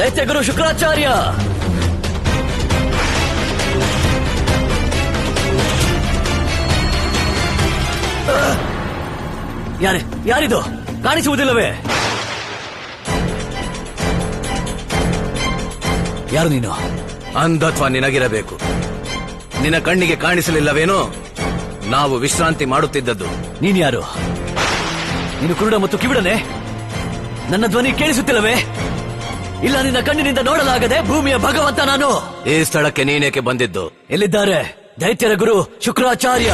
ದೈತ್ಯಗುರು ಶುಕ್ರಾಚಾರ್ಯ. ಯಾರಿದು? ಕಾಣಿಸುವುದಿಲ್ಲವೇ? ಯಾರು ನೀನು? ಅಂಧತ್ವ ನಿನಗಿರಬೇಕು. ನಿನ್ನ ಕಣ್ಣಿಗೆ ಕಾಣಿಸಲಿಲ್ಲವೇನೋ? ನಾವು ವಿಶ್ರಾಂತಿ ಮಾಡುತ್ತಿದ್ದದ್ದು. ನೀನು ಯಾರು? ನೀನು ಕುರುಡ ಮತ್ತು ಕಿವಿಡನೆ? ನನ್ನ ಧ್ವನಿ ಕೇಳಿಸುತ್ತಿಲ್ಲವೇ? ಇಲ್ಲ, ನಿನ್ನ ಕಣ್ಣಿನಿಂದ ನೋಡಲಾಗದೆ ಭೂಮಿಯ ಭಗವಂತ ನಾನು. ಈ ಸ್ಥಳಕ್ಕೆ ನೀನೇಕೆ ಬಂದಿದ್ದು? ಎಲ್ಲಿದ್ದಾರೆ ದೈತ್ಯರ ಗುರು ಶುಕ್ರಾಚಾರ್ಯ?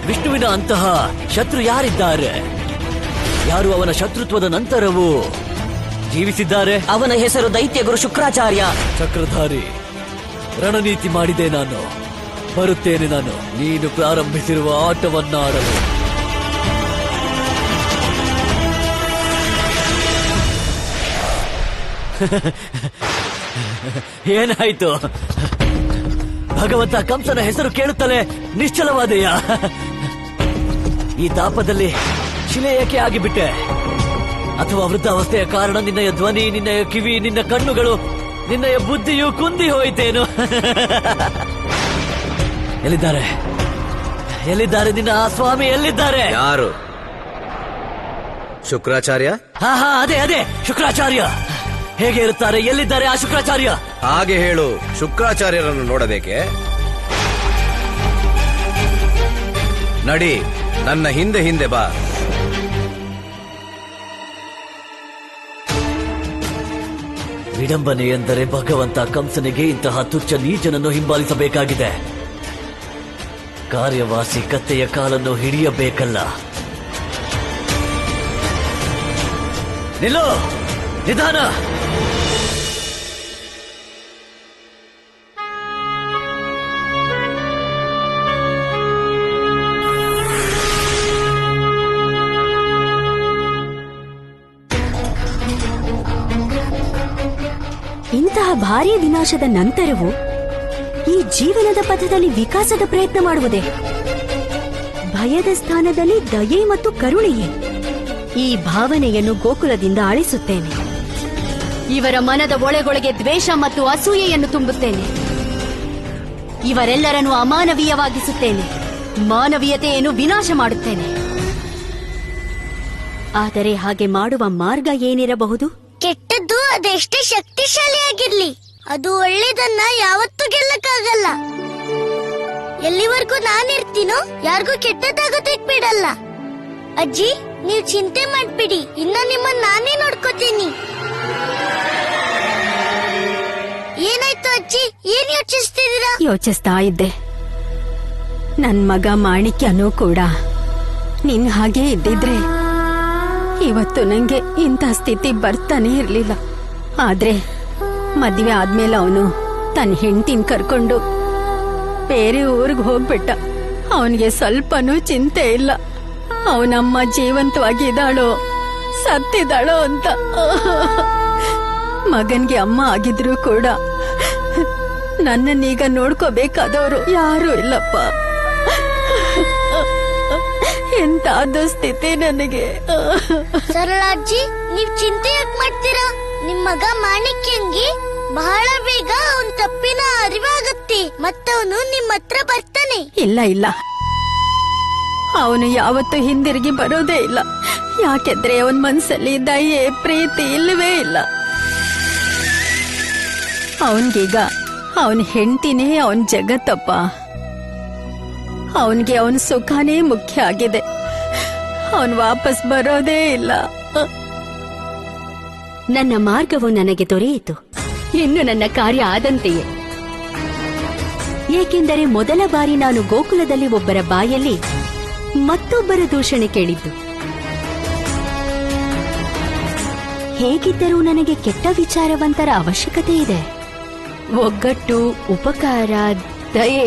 ವಿಷ್ಣುವಿನ ಅಂತಹ ಶತ್ರು ಯಾರಿದ್ದಾರೆ? ಯಾರು ಅವನ ಶತ್ರುತ್ವದ ನಂತರವೂ ಜೀವಿಸಿದ್ದಾರೆ? ಅವನ ಹೆಸರು ದೈತ್ಯಗುರು ಶುಕ್ರಾಚಾರ್ಯ. ಚಕ್ರಧಾರಿ, ರಣನೀತಿ ಮಾಡಿದೆ ನಾನು. ಬರುತ್ತೇನೆ ನಾನು ನೀನು ಪ್ರಾರಂಭಿಸಿರುವ ಆಟವನ್ನಾಡಲು. ಏನಾಯ್ತು? ಭಗವಂತ ಕಂಸನ ಹೆಸರು ಕೇಳುತ್ತಲೇ ನಿಶ್ಚಲವಾದೆಯಾ? ಈ ತಾಪದಲ್ಲಿ ಶಿಲೆ ಏಕೆ ಆಗಿಬಿಟ್ಟೆ? ಅಥವಾ ವೃದ್ಧಾವಸ್ಥೆಯ ಕಾರಣ ನಿನ್ನಯ ಧ್ವನಿ, ನಿನ್ನಯ ಕಿವಿ, ನಿನ್ನ ಕಣ್ಣುಗಳು, ನಿನ್ನಯ ಬುದ್ಧಿಯು ಕುಂದಿ ಹೋಯಿತೇನು? ಎಲ್ಲಿದ್ದಾರೆ? ಎಲ್ಲಿದ್ದಾರೆ ನಿನ್ನ ಆ ಸ್ವಾಮಿ? ಎಲ್ಲಿದ್ದಾರೆ? ಯಾರು? ಶುಕ್ರಾಚಾರ್ಯ? ಹಾ, ಅದೇ ಶುಕ್ರಾಚಾರ್ಯ. ಹೇಗೆ ಇರುತ್ತಾರೆ? ಎಲ್ಲಿದ್ದಾರೆ ಆ ಶುಕ್ರಾಚಾರ್ಯ? ಹಾಗೆ ಹೇಳು. ಶುಕ್ರಾಚಾರ್ಯರನ್ನು ನೋಡಬೇಕೆ? ನಡಿ, ನನ್ನ ಹಿಂದೆ ಹಿಂದೆ ಬಾ. ವಿಡಂಬನೆ ಎಂದರೆ ಭಗವಂತ ಕಂಸನಿಗೆ ಇಂತಹ ತುಚ್ಛ ನೀಚನನ್ನು ಹಿಂಬಾಲಿಸಬೇಕಾಗಿದೆ. ಕಾರ್ಯವಾಸಿ ಕತ್ತೆಯ ಕಾಲನ್ನು ಹಿಡಿಯಬೇಕಲ್ಲ. ನಿಲ್ಲು, ನಿಧಾನ. ಇಂತಹ ಭಾರೀ ವಿನಾಶದ ನಂತರವೂ ಈ ಜೀವನದ ಪಥದಲ್ಲಿ ವಿಕಾಸದ ಪ್ರಯತ್ನ ಮಾಡುವುದೇ? ಭಯದ ಸ್ಥಾನದಲ್ಲಿ ದಯೆ ಮತ್ತು ಕರುಣೆಯೇ? ಈ ಭಾವನೆಯನ್ನು ಗೋಕುಲದಿಂದ ಅಳಿಸುತ್ತೇನೆ. ಇವರ ಮನದ ಒಳಗೊಳಗೆ ದ್ವೇಷ ಮತ್ತು ಅಸೂಯೆಯನ್ನು ತುಂಬುತ್ತೇನೆ. ಇವರೆಲ್ಲರನ್ನು ಅಮಾನವೀಯವಾಗಿಸುತ್ತೇನೆ. ಮಾನವೀಯತೆಯನ್ನು ವಿನಾಶ ಮಾಡುತ್ತೇನೆ. ಆದರೆ ಹಾಗೆ ಮಾಡುವ ಮಾರ್ಗ ಏನಿರಬಹುದು? ಕೆಟ್ಟದ್ದು ಅದೆಷ್ಟೇ ಶಕ್ತಿಶಾಲಿಯಾಗಿರ್ಲಿ, ಅದು ಒಳ್ಳೇದನ್ನ ಯಾವತ್ತೂ ಗೆಲ್ಲಕ್ಕಾಗಲ್ಲ. ಎಲ್ಲಿವರೆಗೂ ನಾನಿರ್ತೀನೋ ಯಾರಿಗೂ ಕೆಟ್ಟದಾಗೋದಕ್ ಬಿಡಲ್ಲ. ಅಜ್ಜಿ, ನೀವ್ ಚಿಂತೆ ಮಾಡ್ಬಿಡಿ, ಇನ್ನ ನಿಮ್ಮನ್ನ ನಾನೇ ನೋಡ್ಕೋತೀನಿ. ಏನಾಯ್ತು ಅಜ್ಜಿ? ಏನ್ ಯೋಚಿಸ್ತಿದ್ದೀರಾ? ಯೋಚಿಸ್ತಾ ಇದ್ದೆ, ನನ್ ಮಗ ಮಾಣಿಕ್ಯನೂ ಕೂಡ ನಿನ್ ಹಾಗೆ ಇದ್ದಿದ್ರೆ ಇವತ್ತು ನಂಗೆ ಇಂಥ ಸ್ಥಿತಿ ಬರ್ತಾನೆ ಇರ್ಲಿಲ್ಲ. ಆದ್ರೆ ಮದ್ವೆ ಆದ್ಮೇಲೆ ಅವನು ತನ್ನ ಹೆಂಡತಿನ ಕರ್ಕೊಂಡು ಬೇರೆ ಊರಿಗೆ ಹೋಗ್ಬಿಟ್ಟ. ಅವನಿಗೆ ಸ್ವಲ್ಪನೂ ಚಿಂತೆ ಇಲ್ಲ, ಅವನಮ್ಮ ಜೀವಂತವಾಗಿದ್ದಾಳೋ ಸತ್ತಿದ್ದಾಳೋ ಅಂತ. ಮಗನ್ಗೆ ಅಮ್ಮ ಆಗಿದ್ರು ಕೂಡ ನನ್ನನ್ನೀಗ ನೋಡ್ಕೋಬೇಕಾದವರು ಯಾರೂ ಇಲ್ಲಪ್ಪ. ಎಂತ ದುಸ್ಥಿತಿ ನನಗೆ. ಸರಳಾಜ್ಜಿ, ನೀವ್ ಚಿಂತೆ ಯಾಕೆ ಮಾಡ್ತೀರಾ? ನಿಮ್ ಮಗ ಮಾಣಿಕ್ಯಂಗೆ ಬಹಳ ಬೇಗ ಅವನ್ ತಪ್ಪಿನ ಅರಿವಾಗತ್ತೆ, ಮತ್ತವನು ನಿಮ್ ಹತ್ರ ಬರ್ತಾನೆ. ಇಲ್ಲ, ಅವನು ಯಾವತ್ತೂ ಹಿಂದಿರುಗಿ ಬರೋದೇ ಇಲ್ಲ. ಯಾಕೆಂದ್ರೆ ಅವನ್ ಮನ್ಸಲ್ಲಿ ದಯೆ ಪ್ರೀತಿ ಇಲ್ಲವೇ ಇಲ್ಲ. ಅವನ್ಗೀಗ ಅವನ್ ಹೆಂಡತಿನೇ ಅವನ್ ಜಗತ್ತಪ್ಪ. ಅವನ್ಗೆ ಅವನ್ ಸುಖನೇ ಮುಖ್ಯ ಆಗಿದೆ. ಅವನ್ ವಾಪಸ್ ಬರೋದೇ ಇಲ್ಲ. ನನ್ನ ಮಾರ್ಗವು ನನಗೆ ದೊರೆಯಿತು. ಇನ್ನು ನನ್ನ ಕಾರ್ಯ ಆದಂತೆಯೇ. ಏಕೆಂದರೆ ಮೊದಲ ಬಾರಿ ನಾನು ಗೋಕುಲದಲ್ಲಿ ಒಬ್ಬರ ಬಾಯಲ್ಲಿ ಮತ್ತೊಬ್ಬರ ದೂಷಣೆ ಕೇಳಿದ್ದು. ಹೇಗಿದ್ದರೂ ನನಗೆ ಕೆಟ್ಟ ವಿಚಾರವಂತರ ಅವಶ್ಯಕತೆ ಇದೆ. ಒಗ್ಗಟ್ಟು, ಉಪಕಾರ, ದಯೆ,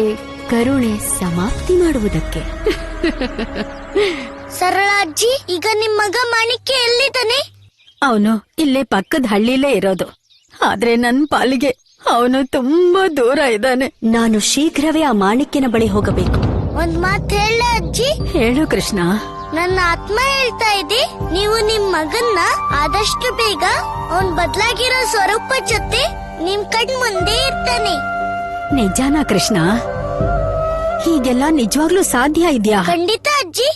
ಕರುಣೆ ಸಮಾಪ್ತಿ ಮಾಡುವುದಕ್ಕೆ. ಸರಳಾಜ್ಜಿ, ಈಗ ನಿಮ್ ಮಗ ಮಾಣಿಕ್ಯ ಎಲ್ಲಿದ್ದಾನೆ? ಅವನು ಇಲ್ಲೇ ಪಕ್ಕದ ಹಳ್ಳಿಲೇ ಇರೋದು. ಆದ್ರೆ ನನ್ ಪಾಲಿಗೆ ಅವನು ತುಂಬಾ ದೂರ ಇದ್ದಾನೆ. ನಾನು ಶೀಘ್ರವೇ ಆ ಮಾಣಿಕ್ಯನ ಬಳಿ ಹೋಗಬೇಕು. ಒಂದ್ ಮಾತ್ ಹೇಳ ಅಜ್ಜಿ. ಹೇಳು ಕೃಷ್ಣ. ನನ್ನ ಆತ್ಮ ಹೇಳ್ತಾ ಇದೆ, ನೀವು ನಿಮ್ ಮಗನ್ನ ಆದಷ್ಟು ಬೇಗ ಅವನ್ ಬದ್ಲಾಗಿರೋ ಸ್ವರೂಪ ಜೊತೆ ನಿಮ್ ಕಣ್ ಮುಂದೆ ಇರ್ತಾನೆ. ನಿಜಾನಾ ಕೃಷ್ಣ? ಹೀಗೆಲ್ಲ ನಿಜವಾಗ್ಲೂ ಸಾಧ್ಯ ಇದ್ಯಾ? ಖಂಡಿತ ಅಜ್ಜಿ.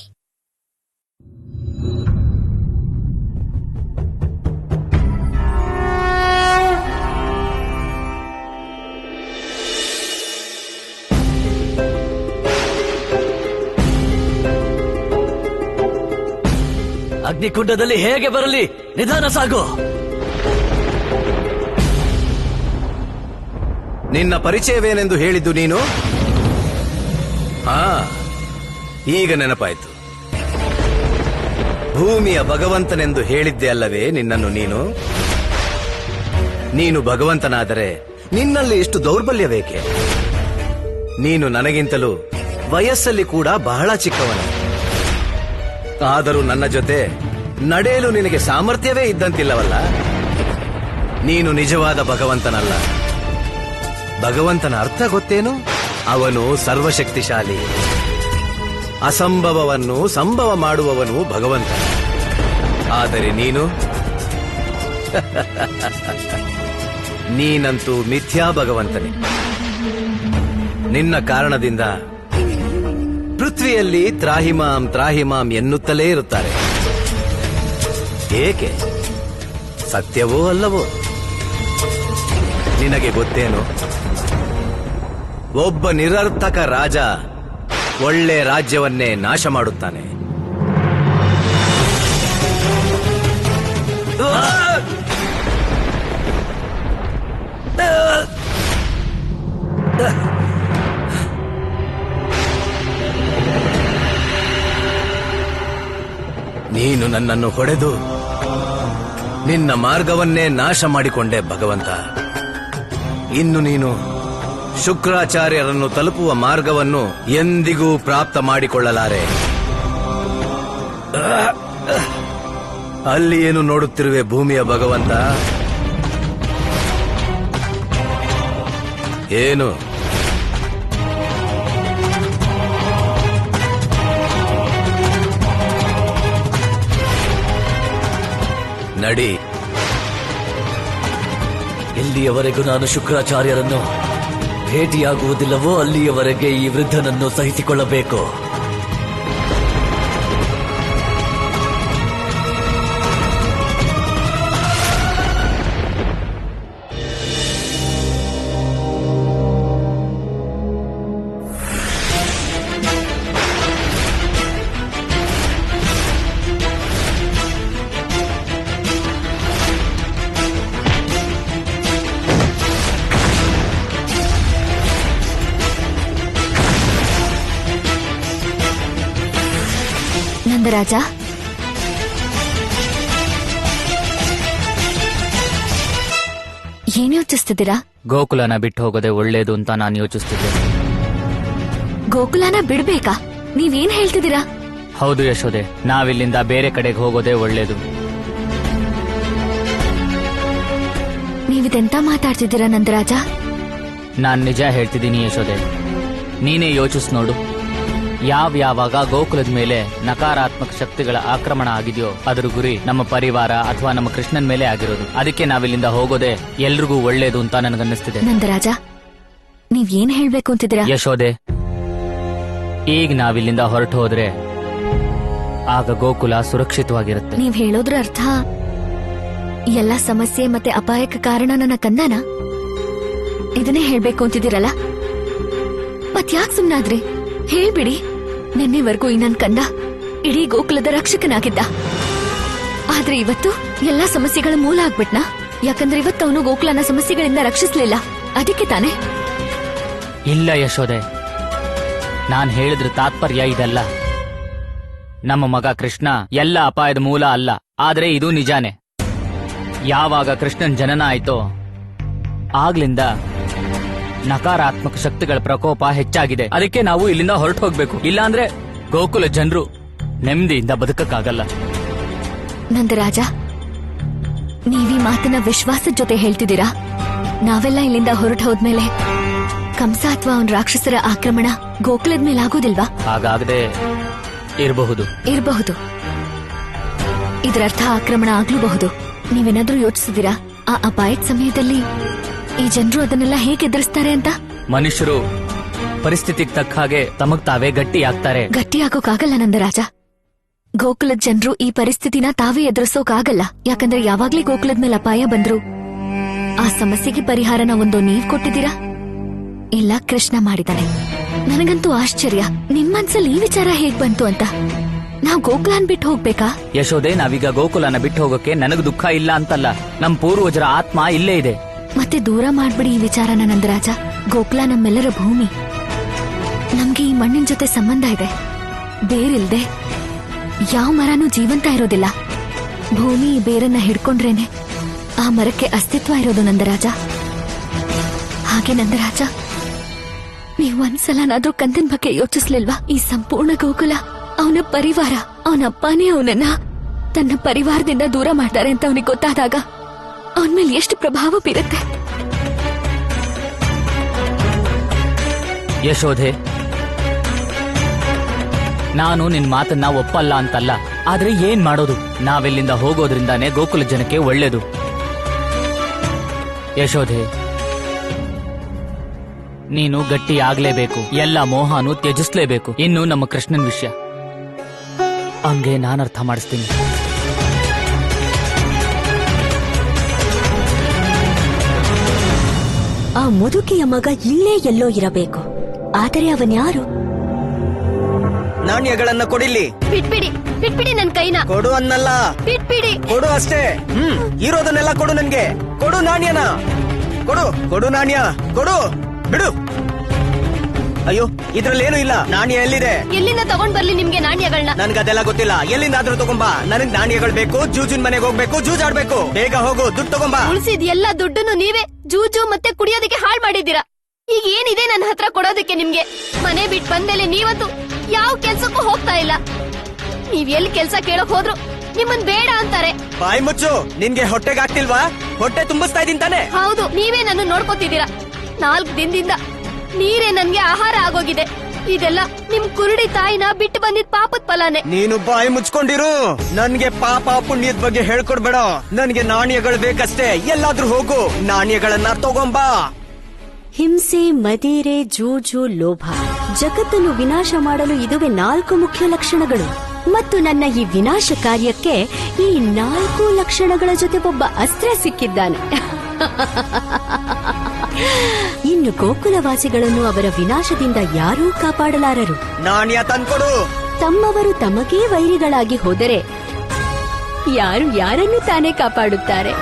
ಅಗ್ನಿಕುಂಡದಲ್ಲಿ ಹೇಗೆ ಬರಲಿ? ನಿಧಾನ ಸಾಗು. ನಿನ್ನ ಪರಿಚಯವೇನೆಂದು ಹೇಳಿದ್ದು ನೀನು? ಹಾ, ಈಗ ನೆನಪಾಯ್ತು. ಭೂಮಿಯ ಭಗವಂತನೆಂದು ಹೇಳಿದ್ದೆ ಅಲ್ಲವೇ ನಿನ್ನನ್ನು ನೀನು? ನೀನು ಭಗವಂತನಾದರೆ ನಿನ್ನಲ್ಲಿ ಇಷ್ಟು ದೌರ್ಬಲ್ಯವೇಕೆ? ನೀನು ನನಗಿಂತಲೂ ವಯಸ್ಸಲ್ಲಿ ಕೂಡ ಬಹಳ ಚಿಕ್ಕವನು. ಆದರೂ ನನ್ನ ಜೊತೆ ನಡೆಯಲು ನಿನಗೆ ಸಾಮರ್ಥ್ಯವೇ ಇದ್ದಂತಿಲ್ಲವಲ್ಲ. ನೀನು ನಿಜವಾದ ಭಗವಂತನಲ್ಲ. ಭಗವಂತನ ಅರ್ಥ ಗೊತ್ತೇನು? ಅವನು ಸರ್ವಶಕ್ತಿಶಾಲಿ. ಅಸಂಭವವನ್ನು ಸಂಭವ ಮಾಡುವವನು ಭಗವಂತ. ಆದರೆ ನೀನು ನೀನಂತೂ ಮಿಥ್ಯಾ ಭಗವಂತನೇ. ನಿನ್ನ ಕಾರಣದಿಂದ ಪೃಥ್ವಿಯಲ್ಲಿ ತ್ರಾಹಿಮಾಂ ತ್ರಾಹಿಮಾಂ ಎನ್ನುತ್ತಲೇ ಇರುತ್ತಾರೆ. ಏಕೆ? ಸತ್ಯವೋ ಅಲ್ಲವೋ? ನಿನಗೆ ಗೊತ್ತೇನು? ಒಬ್ಬ ನಿರರ್ಥಕ ರಾಜ ಒಳ್ಳೆ ರಾಜ್ಯವನ್ನೇ ನಾಶ ಮಾಡುತ್ತಾನೆ. ನೀನು ನನ್ನನ್ನು ಹೊಡೆದು ನಿನ್ನ ಮಾರ್ಗವನ್ನೇ ನಾಶ ಮಾಡಿಕೊಂಡೆ ಭಗವಂತ. ಇನ್ನು ನೀನು ಶುಕ್ರಾಚಾರ್ಯರನ್ನು ತಲುಪುವ ಮಾರ್ಗವನ್ನು ಎಂದಿಗೂ ಪ್ರಾಪ್ತ ಮಾಡಿಕೊಳ್ಳಲಾರೆ. ಅಲ್ಲಿ ಏನು ನೋಡುತ್ತಿರುವೆ ಭೂಮಿಯ ಭಗವಂತ? ಏನು? ನಡಿ. ಎಲ್ಲಿಯವರೆಗೂ ನಾನು ಶುಕ್ರಾಚಾರ್ಯರನ್ನು ಭೇಟಿಯಾಗುವುದಿಲ್ಲವೋ ಅಲ್ಲಿಯವರೆಗೆ ಈ ವೃದ್ಧನನ್ನು ಸಹಿಸಿಕೊಳ್ಳಬೇಕು. ನಂದರಾಜ, ಏನ್ ಯೋಚಿಸ್ತಿದ್ದೀರಾ? ಗೋಕುಲನ ಬಿಟ್ಟು ಹೋಗೋದೇ ಒಳ್ಳೇದು ಅಂತ ನಾನು ಯೋಚಿಸ್ತಿದ್ದೆ. ಗೋಕುಲನ ಬಿಡ್ಬೇಕಾ? ನೀವೇನ್ ಹೇಳ್ತಿದ್ದೀರಾ? ಹೌದು ಯಶೋದೆ, ನಾವಿಲ್ಲಿಂದ ಬೇರೆ ಕಡೆಗೆ ಹೋಗೋದೇ ಒಳ್ಳೇದು. ನೀವಿದೆಂತ ಮಾತಾಡ್ತಿದ್ದೀರಾ ನಂದರಾಜ? ನಾನ್ ನಿಜ ಹೇಳ್ತಿದ್ದೀನಿ ಯಶೋದೆ. ನೀನೇ ಯೋಚಿಸ್ ನೋಡು. ಯಾವಾಗ ಗೋಕುಲದ ಮೇಲೆ ನಕಾರಾತ್ಮಕ ಶಕ್ತಿಗಳ ಆಕ್ರಮಣ ಆಗಿದೆಯೋ ಅದರ ಗುರಿ ನಮ್ಮ ಪರಿವಾರ ಅಥವಾ ನಮ್ಮ ಕೃಷ್ಣನ್ ಮೇಲೆ ಆಗಿರೋದು. ಅದಕ್ಕೆ ನಾವಿಲ್ಲಿಂದ ಹೋಗೋದೇ ಎಲ್ರಿಗೂ ಒಳ್ಳೇದು ಅಂತ ನನಗನ್ನಿಸ್ತಿದೆ. ನಂದರಾಜ, ನೀವ್ ಏನ್ ಹೇಳ್ಬೇಕು ಅಂತಿದ್ದೀರಾ? ಯಶೋದೆ, ಈಗ ನಾವಿಲ್ಲಿಂದ ಹೊರಟು ಹೋದ್ರೆ ಆಗ ಗೋಕುಲ ಸುರಕ್ಷಿತವಾಗಿರುತ್ತೆ. ನೀವ್ ಹೇಳೋದ್ರ ಅರ್ಥ ಎಲ್ಲ ಸಮಸ್ಯೆ ಮತ್ತೆ ಅಪಾಯಕ್ಕೆ ಕಾರಣ ನನ್ನ ಕಂದನ? ಇದನ್ನೇ ಹೇಳ್ಬೇಕು ಅಂತಿದ್ದೀರಲ್ಲ? ಮತ್ಯಾಕ್ ಸುಮ್ನಾದ್ರಿ? ಹೇಳ್ಬಿಡಿ. ನಿನ್ನೆವರೆಗೂ ಈ ನನ್ ಕಂದ ಇಡೀ ಗೋಕುಲದ ರಕ್ಷಕನಾಗಿದ್ದ. ಆದ್ರೆ ಇವತ್ತು ಎಲ್ಲಾ ಸಮಸ್ಯೆಗಳ ಮೂಲ ಆಗ್ಬಿಟ್ನಾ? ಯಾಕಂದ್ರೆ ಇವತ್ತು ಅವನು ಗೋಕುಲನ ಸಮಸ್ಯೆಗಳಿಂದ ರಕ್ಷಿಸ್ಲಿಲ್ಲ. ಅದಕ್ಕೆ ತಾನೆ? ಇಲ್ಲ ಯಶೋದೆ, ನಾನ್ ಹೇಳಿದ್ರ ತಾತ್ಪರ್ಯ ಇದಲ್ಲ. ನಮ್ಮ ಮಗ ಕೃಷ್ಣ ಎಲ್ಲ ಅಪಾಯದ ಮೂಲ ಅಲ್ಲ. ಆದ್ರೆ ಇದು ನಿಜಾನೇ. ಯಾವಾಗ ಕೃಷ್ಣನ್ ಜನನ ಆಯ್ತೋ ಆಗ್ಲಿಂದ ನಕಾರಾತ್ಮಕ ಶಕ್ತಿಗಳ ಪ್ರಕೋಪ ಹೆಚ್ಚಾಗಿದೆ. ಅದಕ್ಕೆ ನಾವು ಇಲ್ಲಿಂದ ಹೊರಟು ಹೋಗ್ಬೇಕು. ಇಲ್ಲಾಂದ್ರೆ ಗೋಕುಲ ಜನರು ನೆಮ್ಮದಿಯಿಂದ ಬದುಕಕ್ಕಾಗಲ್ಲ. ನಂದರಾಜ, ನೀವೀ ಮಾತನ್ನ ವಿಶ್ವಾಸದ ಜೊತೆ ಹೇಳ್ತಿದ್ದೀರಾ? ನಾವೆಲ್ಲ ಇಲ್ಲಿಂದ ಹೊರಟು ಹೋದ್ಮೇಲೆ ಕಂಸ ಅಥವಾ ಅವನ್ ರಾಕ್ಷಸರ ಆಕ್ರಮಣ ಗೋಕುಲದ ಮೇಲೆ ಆಗೋದಿಲ್ವಾ? ಹಾಗಾಗದೆ ಇರಬಹುದು. ಇರಬಹುದು. ಇದರರ್ಥ ಆಕ್ರಮಣ ಆಗ್ಲೂಬಹುದು. ನೀವೇನಾದ್ರೂ ಯೋಚಿಸಿದಿರಾ ಆ ಅಪಾಯದ ಸಮಯದಲ್ಲಿ ಈ ಜನರು ಅದನ್ನೆಲ್ಲ ಹೇಗೆ ಎದುರಿಸ್ತಾರೆ ಅಂತ? ಮನುಷ್ಯರು ಪರಿಸ್ಥಿತಿಗೆ ತಕ್ಕ ಹಾಗೆ ತಮಗ್ ತಾವೇ ಗಟ್ಟಿಯಾಗ್ತಾರೆ. ಗಟ್ಟಿಯಾಗೋಕಾಗಲ್ಲ ನಂದರಾಜ. ಗೋಕುಲದ ಜನರು ಈ ಪರಿಸ್ಥಿತಿನ ತಾವೇ ಎದುರಿಸೋಕಾಗಲ್ಲ. ಯಾಕಂದ್ರೆ ಯಾವಾಗ್ಲೇ ಗೋಕುಲದ ಮೇಲೆ ಅಪಾಯ ಬಂದ್ರು ಆ ಸಮಸ್ಯೆಗೆ ಪರಿಹಾರನ ಒಂದು ನೀವ್ ಕೊಟ್ಟಿದ್ದೀರಾ, ಇಲ್ಲ ಕೃಷ್ಣ ಮಾಡಿದಾನೆ. ನನಗಂತೂ ಆಶ್ಚರ್ಯ, ನಿಮ್ ಮನ್ಸಲ್ಲಿ ಈ ವಿಚಾರ ಹೇಗ್ ಬಂತು ಅಂತ. ನಾವ್ ಗೋಕುಲನ್ ಬಿಟ್ಟು ಹೋಗ್ಬೇಕಾ? ಯಶೋದೆ, ನಾವೀಗ ಗೋಕುಲನ ಬಿಟ್ಟು ಹೋಗೋಕೆ ನನಗ್ ದುಃಖ ಇಲ್ಲ ಅಂತಲ್ಲ. ನಮ್ ಪೂರ್ವಜರ ಆತ್ಮ ಇಲ್ಲೇ ಇದೆ. ಮತ್ತೆ ದೂರ ಮಾಡ್ಬಿಡಿ ಈ ವಿಚಾರನ ನಂದರಾಜ. ಗೋಕುಲ ನಮ್ಮೆಲ್ಲರ ಭೂಮಿ. ನಮ್ಗೆ ಈ ಮಣ್ಣಿನ ಜೊತೆ ಸಂಬಂಧ ಇದೆ. ಬೇರಿಲ್ದೆ ಯಾವ ಮರನೂ ಜೀವಂತ ಇರೋದಿಲ್ಲ. ಭೂಮಿ ಈ ಬೇರನ್ನ ಹಿಡ್ಕೊಂಡ್ರೇನೆ ಆ ಮರಕ್ಕೆ ಅಸ್ತಿತ್ವ ಇರೋದು ನಂದರಾಜ. ಹಾಗೆ ನಂದರಾಜ, ನೀವು ಒಂದ್ಸಲನಾದ್ರೂ ಕಂದನ್ ಬಗ್ಗೆ ಯೋಚಿಸ್ಲಿಲ್ವಾ? ಈ ಸಂಪೂರ್ಣ ಗೋಕುಲ ಅವನ ಪರಿವಾರ, ಅವನ ಅಪ್ಪನೇ ಅವನನ್ನ ತನ್ನ ಪರಿವಾರದಿಂದ ದೂರ ಮಾಡ್ತಾರೆ ಅಂತ ಅವನಿಗೆ ಗೊತ್ತಾದಾಗ ಅವನ ಮೇಲೆ ಎಷ್ಟು ಪ್ರಭಾವ ಬೀರುತ್ತೆ. ಯಶೋಧೆ, ನಾನು ನಿನ್ ಮಾತನ್ನ ಒಪ್ಪಲ್ಲ ಅಂತಲ್ಲ, ಆದ್ರೆ ಏನ್ ಮಾಡೋದು? ನಾವೆಲ್ಲಿಂದ ಹೋಗೋದ್ರಿಂದಾನೇ ಗೋಕುಲ ಜನಕ್ಕೆ ಒಳ್ಳೇದು. ಯಶೋಧೆ, ನೀನು ಗಟ್ಟಿ ಆಗ್ಲೇಬೇಕು. ಎಲ್ಲ ಮೋಹನು ತ್ಯಜಿಸ್ಲೇಬೇಕು. ಇನ್ನು ನಮ್ಮ ಕೃಷ್ಣನ್ ವಿಷಯ ಹಂಗೆ ನಾನರ್ಥ ಮಾಡಿಸ್ತೀನಿ. ಆ ಮುದುಕಿಯ ಮಗ ಇಲ್ಲೇ ಎಲ್ಲೋ ಇರಬೇಕು. ಆದರೆ ಅವನ್ಯಾರು? ನಾಣ್ಯಗಳನ್ನ ಕೊಡಿಲ್ಲಿ. ಬಿಟ್ಬಿಡಿ, ಬಿಟ್ಬಿಡಿ ನನ್ ಕೈನ. ಕೊಡು ಅನ್ನಲ್ಲ, ಬಿಟ್ಬಿಡಿ. ಕೊಡು ಅಷ್ಟೇ. ಇರೋದನ್ನೆಲ್ಲ ಕೊಡು ನನ್ಗೆ. ಕೊಡು ನಾಣ್ಯನ. ಕೊಡು, ಕೊಡು ನಾಣ್ಯ, ಕೊಡು. ಬಿಡು. ಅಯ್ಯೋ, ಇದ್ರಲ್ಲೇನು ಇಲ್ಲ. ನಾಣ್ಯ ಎಲ್ಲಿದೆ? ಎಲ್ಲಿಂದ ತಗೊಂಡ್ ಬರ್ಲಿ ನಿಮ್ಗೆ ನಾಣ್ಯಗಳನ್ನ? ನನ್ಗದೆಲ್ಲ ಗೊತ್ತಿಲ್ಲ. ಎಲ್ಲಿಂದಾದ್ರೂ ತಗೊಂಬಾ. ನನಗ್ ನಾಣ್ಯಗಳು ಬೇಕು. ಜೂಜಿನ ಮನೆಗೆ ಹೋಗ್ಬೇಕು, ಜೂಜಾಡ್ಬೇಕು. ಬೇಗ ಹೋಗು, ದುಡ್ಡು ತಗೊಂಬಾ. ಉಳಿಸಿದ ಎಲ್ಲ ದುಡ್ಡನ್ನು ನೀವೇ ಜೂಜು ಮತ್ತೆ ಕುಡಿಯೋದಕ್ಕೆ ಹಾಳ್ ಮಾಡಿದ್ದೀರಾ. ಈಗ ಏನಿದೆ ನನ್ನ ಹತ್ರ ಕೊಡೋದಕ್ಕೆ ನಿಮ್ಗೆ? ಮನೆ ಬಿಟ್ಟು ಬಂದ್ಮೇಲೆ ನೀವಂತೂ ಯಾವ ಕೆಲ್ಸಕ್ಕೂ ಹೋಗ್ತಾ ಇಲ್ಲ. ನೀವ್ ಎಲ್ಲಿ ಕೆಲ್ಸ ಕೇಳಕ್ ಹೋದ್ರು ನಿಮ್ಮನ್ ಬೇಡ ಅಂತಾರೆ. ಬಾಯಿ ಮುಚ್ಚು. ನಿನ್ಗೆ ಹೊಟ್ಟೆಗಾಗ್ತಿಲ್ವಾ? ಹೊಟ್ಟೆ ತುಂಬಿಸ್ತಾ ಇದೀನಿ ತಾನೆ? ಹೌದು, ನೀವೇ ನನ್ನ ನೋಡ್ಕೋತಿದ್ದೀರಾ. 4 ದಿನದಿಂದ ನೀರೇ ನನ್ಗೆ ಆಹಾರ ಆಗೋಗಿದೆ. ಇದೆಲ್ಲ ನಿಮ್ ಕುರುಡಿ ತಾಯಿನ ಬಿಟ್ಟು ಬಂದಿದ್ ಪಾಪದ ಫಲನೇ. ನೀನು ಬಾಯಿ ಮುಚ್ಕೊಂಡಿರು. ನನ್ಗೆ ಪಾಪ ಪುಣ್ಯದ ಬಗ್ಗೆ ಹೇಳ್ಕೊಡ್ಬೇಡ. ನನ್ಗೆ ನಾಣ್ಯಗಳು ಬೇಕಷ್ಟೇ. ಎಲ್ಲಾದ್ರೂ ಹೋಗು, ನಾಣ್ಯಗಳನ್ನ ತಗೊಂಬಾ. ಹಿಂಸೆ, ಮದಿರೆ, ಜೂಜು, ಲೋಭ, ಜಗತ್ತನ್ನು ವಿನಾಶ ಮಾಡಲು ಇದುವೇ 4 ಮುಖ್ಯ ಲಕ್ಷಣಗಳು. ಮತ್ತು ನನ್ನ ಈ ವಿನಾಶ ಕಾರ್ಯಕ್ಕೆ ಈ 4 ಲಕ್ಷಣಗಳ ಜೊತೆ ಒಬ್ಬ ಅಸ್ತ್ರ ಸಿಕ್ಕಿದ್ದಾನೆ. ಇನ್ನು ಗೋಕುಲವಾಸಿಗಳನ್ನು ಅವರ ವಿನಾಶದಿಂದ ಯಾರೂ ಕಾಪಾಡಲಾರರು. ನಾಣ್ಯ ತಂದ್ಕೊಡು. ತಮ್ಮವರು ತಮಗೇ ವೈರಿಗಳಾಗಿ ಹೋದರೆ ಯಾರು ಯಾರನ್ನು ತಾನೇ ಕಾಪಾಡುತ್ತಾರೆ?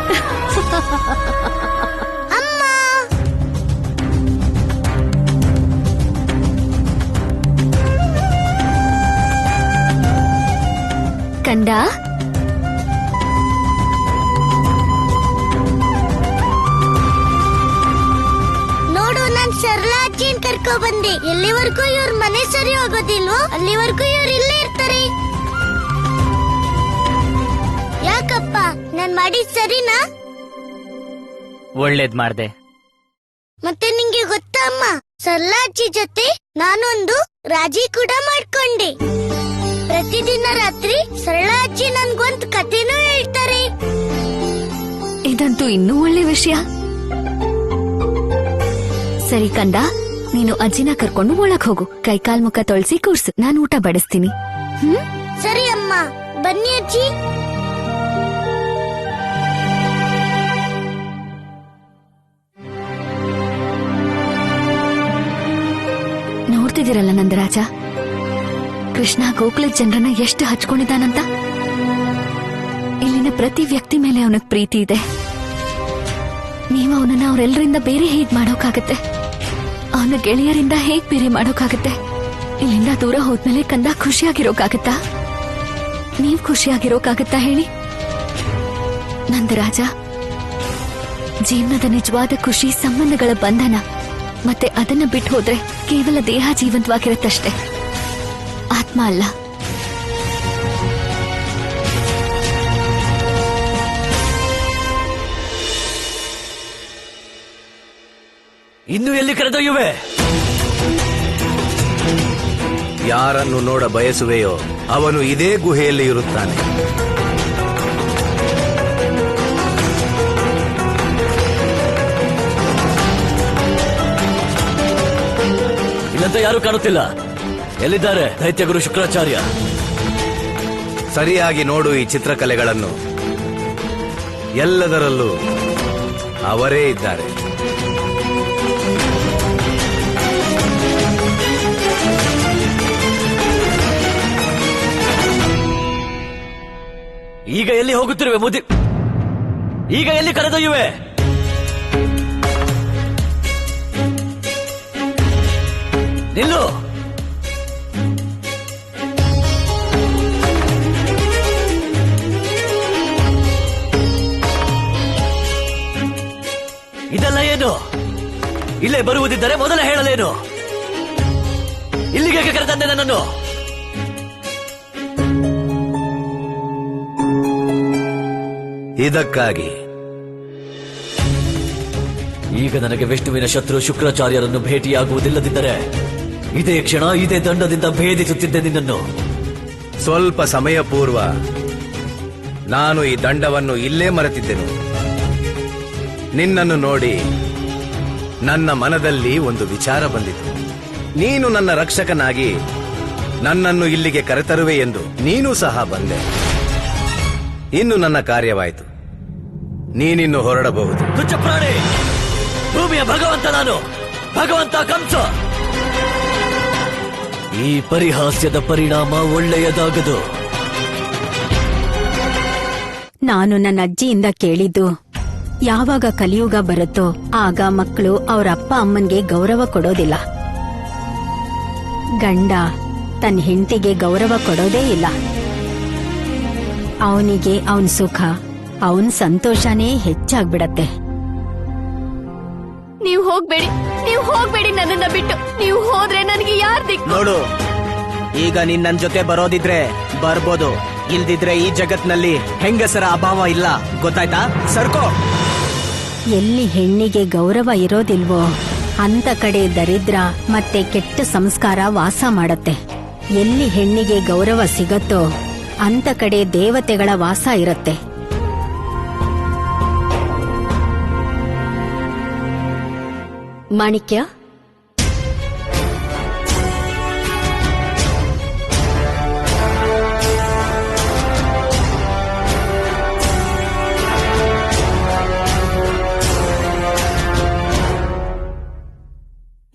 ಕಂದ, ನೋಡು, ನಾನ್ ಸರಳಾ ಅಜ್ಜಿನ್ ಕರ್ಕೊ ಬಂದೆ. ಎಲ್ಲಿವರೆಗೂ ಇವ್ರ ಮನೆ ಸರಿ ಹೋಗೋದಿಲ್ವೋ ಅಲ್ಲಿವರೆಗೂ ಇವ್ರು ಇಲ್ಲೇ ಇರ್ತಾರೆ. ಯಾಕಪ್ಪ, ನಾನ್ ಮಾಡಿದ್ ಸರಿನಾ? ಒಳ್ಳೇದ್ ಮಾಡ್ದೆ. ಮತ್ತೆ ನಿಂಗೆ ಗೊತ್ತಾ ಅಮ್ಮ, ಸರಳಾ ಅಜ್ಜಿ ಜೊತೆ ನಾನೊಂದು ರಾಜಿ ಕೂಡ ಮಾಡ್ಕೊಂಡೆ. ಪ್ರತಿದಿನ ರಾತ್ರಿ ಸರಳಾ ಅಜ್ಜಿ ನನ್ಗೊಂದ್ ಕಥೆನೂ ಹೇಳ್ತಾರೆ. ಇದಂತೂ ಇನ್ನೂ ಒಳ್ಳೆ ವಿಷಯ. ಸರಿ ಕಂದ, ನೀನು ಅಜ್ಜಿನ ಕರ್ಕೊಂಡು ಒಳಗ್ ಹೋಗು. ಕೈಕಾಲ್ ಮುಖ ತೊಳ್ಸಿ ಕೂರ್ಸು, ನಾನು ಊಟ ಬಡಿಸ್ತೀನಿ. ಸರಿ ಅಮ್ಮ, ಬನ್ನಿ ಅಜ್ಜಿ. ನೋಡ್ತಿದ್ದೀರಲ್ಲ ನಂದರಾಜ, ಕೃಷ್ಣ ಗೋಕುಲದ ಜನರನ್ನ ಎಷ್ಟು ಹಚ್ಕೊಂಡಿದ್ದಾನಂತ. ಇಲ್ಲಿನ ಪ್ರತಿ ವ್ಯಕ್ತಿ ಮೇಲೆ ಅವನಿಗೆ ಪ್ರೀತಿ ಇದೆ. ನೀವು ಅವನನ್ನ ಅವರೆಲ್ಲರಿಂದ ಬೇರೆ ಹೇಗ್ ಮಾಡೋಕಾಗತ್ತೆ? ಅವನ ಗೆಳೆಯರಿಂದ ಹೇಗ್ ಬೇರೆ ಮಾಡೋಕಾಗತ್ತೆ? ಇಲ್ಲಿಂದ ದೂರ ಹೋದ್ಮೇಲೆ ಕಂದ ಖುಷಿಯಾಗಿರೋಕಾಗತ್ತಾ? ನೀವ್ ಖುಷಿಯಾಗಿರೋಕಾಗತ್ತಾ ಹೇಳಿ? ನಂದರಾಜ, ಜೀವನದ ನಿಜವಾದ ಖುಷಿ ಸಂಬಂಧಗಳ ಬಂಧನ. ಮತ್ತೆ ಅದನ್ನ ಬಿಟ್ಟು ಹೋದ್ರೆ ಕೇವಲ ದೇಹ ಜೀವಂತವಾಗಿರುತ್ತಷ್ಟೇ, ಆತ್ಮ ಅಲ್ಲ. ಇನ್ನು ಎಲ್ಲಿ ಕರೆದೊಯ್ಯುವೆ? ಯಾರನ್ನು ನೋಡ ಬಯಸುವೆಯೋ ಅವನು ಇದೇ ಗುಹೆಯಲ್ಲಿ ಇರುತ್ತಾನೆ. ಇಲ್ಲಂತ ಯಾರು ಕಾಣುತ್ತಿಲ್ಲ. ಎಲ್ಲಿದ್ದಾರೆ ದೈತ್ಯ ಗುರು ಶುಕ್ರಾಚಾರ್ಯ? ಸರಿಯಾಗಿ ನೋಡು ಈ ಚಿತ್ರಕಲೆಗಳನ್ನು. ಎಲ್ಲದರಲ್ಲೂ ಅವರೇ ಇದ್ದಾರೆ. ಈಗ ಎಲ್ಲಿ ಹೋಗುತ್ತಿರುವೆ ಮುದಿ? ಈಗ ಎಲ್ಲಿ ಕರೆದೊಯ್ಯುವೆ? ನಿಲ್ಲು. ಇದೆಲ್ಲ ಏನು? ಇಲ್ಲೇ ಬರುವುದಿದ್ದರೆ ಮೊದಲೇ ಹೇಳಲೇನು? ಇಲ್ಲಿಗೆ ಕರೆತಂದೆ ನನ್ನನ್ನು? ಇದಕ್ಕಾಗಿ ಈಗ ನನಗೆ ವಿಷ್ಣುವಿನ ಶತ್ರು ಶುಕ್ರಾಚಾರ್ಯರನ್ನು ಭೇಟಿಯಾಗುವುದಿಲ್ಲದಿದ್ದರೆ ಇದೇ ಕ್ಷಣ ಇದೇ ದಂಡದಿಂದ ಭೇದಿಸುತ್ತಿದ್ದೆ ನಿನ್ನನ್ನು. ಸ್ವಲ್ಪ ಸಮಯ ಪೂರ್ವ ನಾನು ಈ ದಂಡವನ್ನು ಇಲ್ಲೇ ಮರೆತಿದ್ದೆನು. ನಿನ್ನನ್ನು ನೋಡಿ ನನ್ನ ಮನದಲ್ಲಿ ಒಂದು ವಿಚಾರ ಬಂದಿತು. ನೀನು ನನ್ನ ರಕ್ಷಕನಾಗಿ ನನ್ನನ್ನು ಇಲ್ಲಿಗೆ ಕರೆತರುವೆ ಎಂದು ನೀನು ಸಹ ಬಂದೆ. ಇನ್ನು ನನ್ನ ಕಾರ್ಯವಾಯಿತು. ನೀನಿನ್ನು ಹೊರಡಬಹುದು. ತುಚ್ಛ ಪ್ರಾಣಿ! ಭೂಮಿಯ ಭಗವಂತ ನಾನು, ಭಗವಂತ ಕಂಸ. ಈ ಪರಿಹಾಸ್ಯದ ಪರಿಣಾಮ ಒಳ್ಳೆಯದಾಗದು. ನಾನು ನನ್ನ ಅಜ್ಜಿಯಿಂದ ಕೇಳಿದ್ದು, ಯಾವಾಗ ಕಲಿಯುಗ ಬರುತ್ತೋ ಆಗ ಮಕ್ಕಳು ಅವರ ಅಪ್ಪ ಅಮ್ಮನ್ಗೆ ಗೌರವ ಕೊಡೋದಿಲ್ಲ. ಗಂಡ ತನ್ನ ಹೆಂಡತಿಗೆ ಗೌರವ ಕೊಡೋದೇ ಇಲ್ಲ. ಅವನಿಗೆ ಅವನ್ ಸುಖ, ಅವನ್ ಸಂತೋಷನೇ ಹೆಚ್ಚಾಗ್ಬಿಡತ್ತೆ. ನೀವು ಹೋಗ್ಬೇಡಿ ನನ್ನನ್ನ ಬಿಟ್ಟು. ನೀವು ಹೋದ್ರೆ ನನಗೆ ಯಾರ್ ದಿಕ್ಕು? ನೋಡು, ಈಗ ನೀನ್ ನನ್ ಜೊತೆ ಬರೋದಿದ್ರೆ ಬರ್ಬೋದು, ಇಲ್ದಿದ್ರೆ ಈ ಜಗತ್ನಲ್ಲಿ ಹೆಂಗಸರ ಅಭಾವ ಇಲ್ಲ. ಗೊತ್ತಾಯ್ತಾ? ಸರ್ಕೋ. ಎಲ್ಲಿ ಹೆಣ್ಣಿಗೆ ಗೌರವ ಇರೋದಿಲ್ವೋ ಅಂತ ಕಡೆ ದರಿದ್ರ ಮತ್ತೆ ಕೆಟ್ಟ ಸಂಸ್ಕಾರ ವಾಸ ಮಾಡತ್ತೆ. ಎಲ್ಲಿ ಹೆಣ್ಣಿಗೆ ಗೌರವ ಸಿಗತ್ತೋ ಅಂತ ಕಡೆ ದೇವತೆಗಳ ವಾಸ ಇರತ್ತೆ. ಮಾಣಿಕ್ಯ,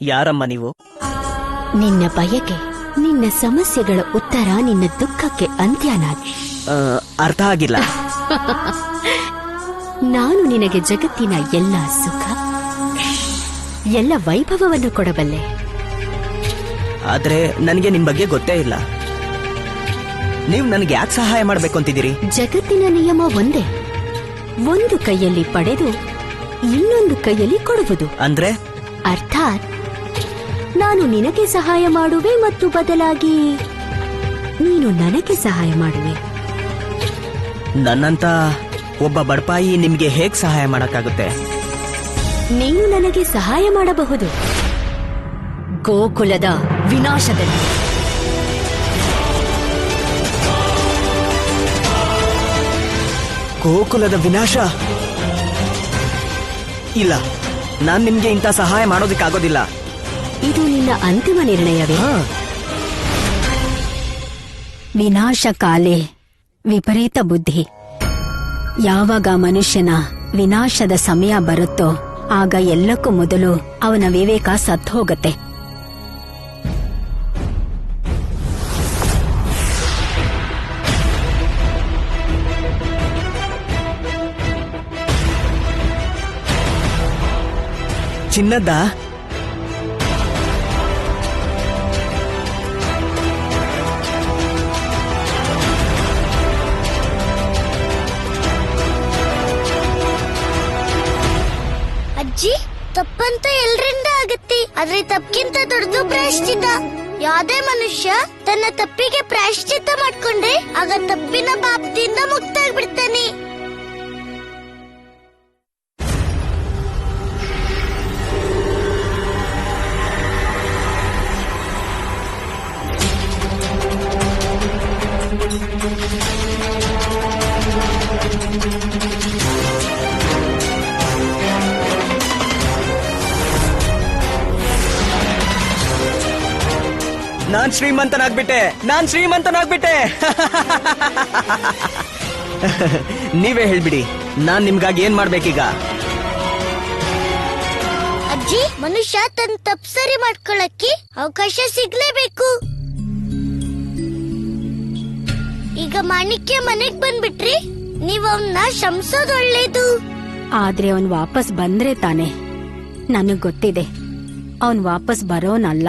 ಯಾರಮ್ಮ ನೀವು? ನಿನ್ನ ಬಯಕೆ, ನಿನ್ನ ಸಮಸ್ಯೆಗಳ ಉತ್ತರ, ನಿನ್ನ ದುಃಖಕ್ಕೆ ಅಂತ್ಯನಾಗಿ. ಅರ್ಥ ಆಗಿಲ್ಲ. ನಾನು ನಿನಗೆ ಜಗತ್ತಿನ ಎಲ್ಲ ಸುಖ, ಎಲ್ಲ ವೈಭವವನ್ನು ಕೊಡಬಲ್ಲೆ. ಆದ್ರೆ ನನಗೆ ನಿಮ್ ಬಗ್ಗೆ ಗೊತ್ತೇ ಇಲ್ಲ. ನೀವು ನನಗೆ ಯಾಕೆ ಸಹಾಯ ಮಾಡ್ಬೇಕು ಅಂತಿದ್ದೀರಿ? ಜಗತ್ತಿನ ನಿಯಮ ಒಂದೇ, ಒಂದು ಕೈಯಲ್ಲಿ ಪಡೆದು ಇನ್ನೊಂದು ಕೈಯಲ್ಲಿ ಕೊಡುವುದು. ಅಂದ್ರೆ ಅರ್ಥಾತ್ ನಾನು ನಿನಗೆ ಸಹಾಯ ಮಾಡುವೆ ಮತ್ತು ಬದಲಾಗಿ ನೀನು ನನಗೆ ಸಹಾಯ ಮಾಡುವೆ. ನನ್ನಂತ ಒಬ್ಬ ಬಡಪಾಯಿ ನಿಮ್ಗೆ ಹೇಗ್ ಸಹಾಯ ಮಾಡಕ್ಕಾಗುತ್ತೆ? ನೀನು ನನಗೆ ಸಹಾಯ ಮಾಡಬಹುದು, ಗೋಕುಲದ ವಿನಾಶದಲ್ಲಿ. ಗೋಕುಲದ ವಿನಾಶ? ಇಲ್ಲ, ನಾನ್ ನಿಮ್ಗೆ ಇಂಥ ಸಹಾಯ ಮಾಡೋದಕ್ಕಾಗೋದಿಲ್ಲ. ಇದು ನಿನ್ನ ಅಂತಿಮ ನಿರ್ಣಯವೇ? ವಿನಾಶ ಕಾಲೇ ವಿಪರೀತ ಬುದ್ಧಿ. ಯಾವಾಗ ಮನುಷ್ಯನ ವಿನಾಶದ ಸಮಯ ಬರುತ್ತೋ ಆಗ ಎಲ್ಲಕ್ಕೂ ಮೊದಲು ಅವನ ವಿವೇಕ ಸತ್ತೋಗತ್ತೆ. ಚಿನ್ನದ ಅಜ್ಜಿ, ತಪ್ಪಂತ ಎಲ್ರಿಂದ ಆಗತ್ತೆ, ಆದ್ರೆ ತಪ್ಪಿಗಿಂತ ದೊಡ್ಡದು ಪ್ರಾಯಶ್ಚಿತ್ತ. ಯಾವ್ದೇ ಮನುಷ್ಯ ತನ್ನ ತಪ್ಪಿಗೆ ಪ್ರಾಯಶ್ಚಿತ್ತ ಮಾಡ್ಕೊಂಡ್ರೆ ಆಗ ತಪ್ಪಿನ ಪಾಪದಿಂದ ಮುಕ್ತ ಆಗ್ಬಿಡ್ತಾನೆ. ನಾನ್ ಶ್ರೀಮಂತನಾಗ್ಬಿಟ್ಟೆ ನೀವೇ ಹೇಳ್ಬಿಡಿ, ನಾನ್ ನಿಮ್ಗಾಗಿ ಏನ್ ಮಾಡ್ಬೇಕೀಗ? ಅಜ್ಜಿ, ಮನುಷ್ಯ ತನ್ನ ತಪ್ಪು ಸರಿ ಮಾಡ್ಕೊಳಕ್ಕೆ ಅವಕಾಶ ಸಿಗ್ಲೇಬೇಕು. ಈಗ ಮಾಣಿಕ್ಯ ಮನೆಗ್ ಬಂದ್ಬಿಟ್ರಿ, ನೀವ್ ಅವನ್ನ ಶಂಸೋದ್ ಒಳ್ಳೇದು. ಆದ್ರೆ ಅವನ್ ವಾಪಸ್ ಬಂದ್ರೆ ತಾನೆ. ನನಗ್ ಗೊತ್ತಿದೆ ಅವನ್ ವಾಪಸ್ ಬರೋನಲ್ಲ.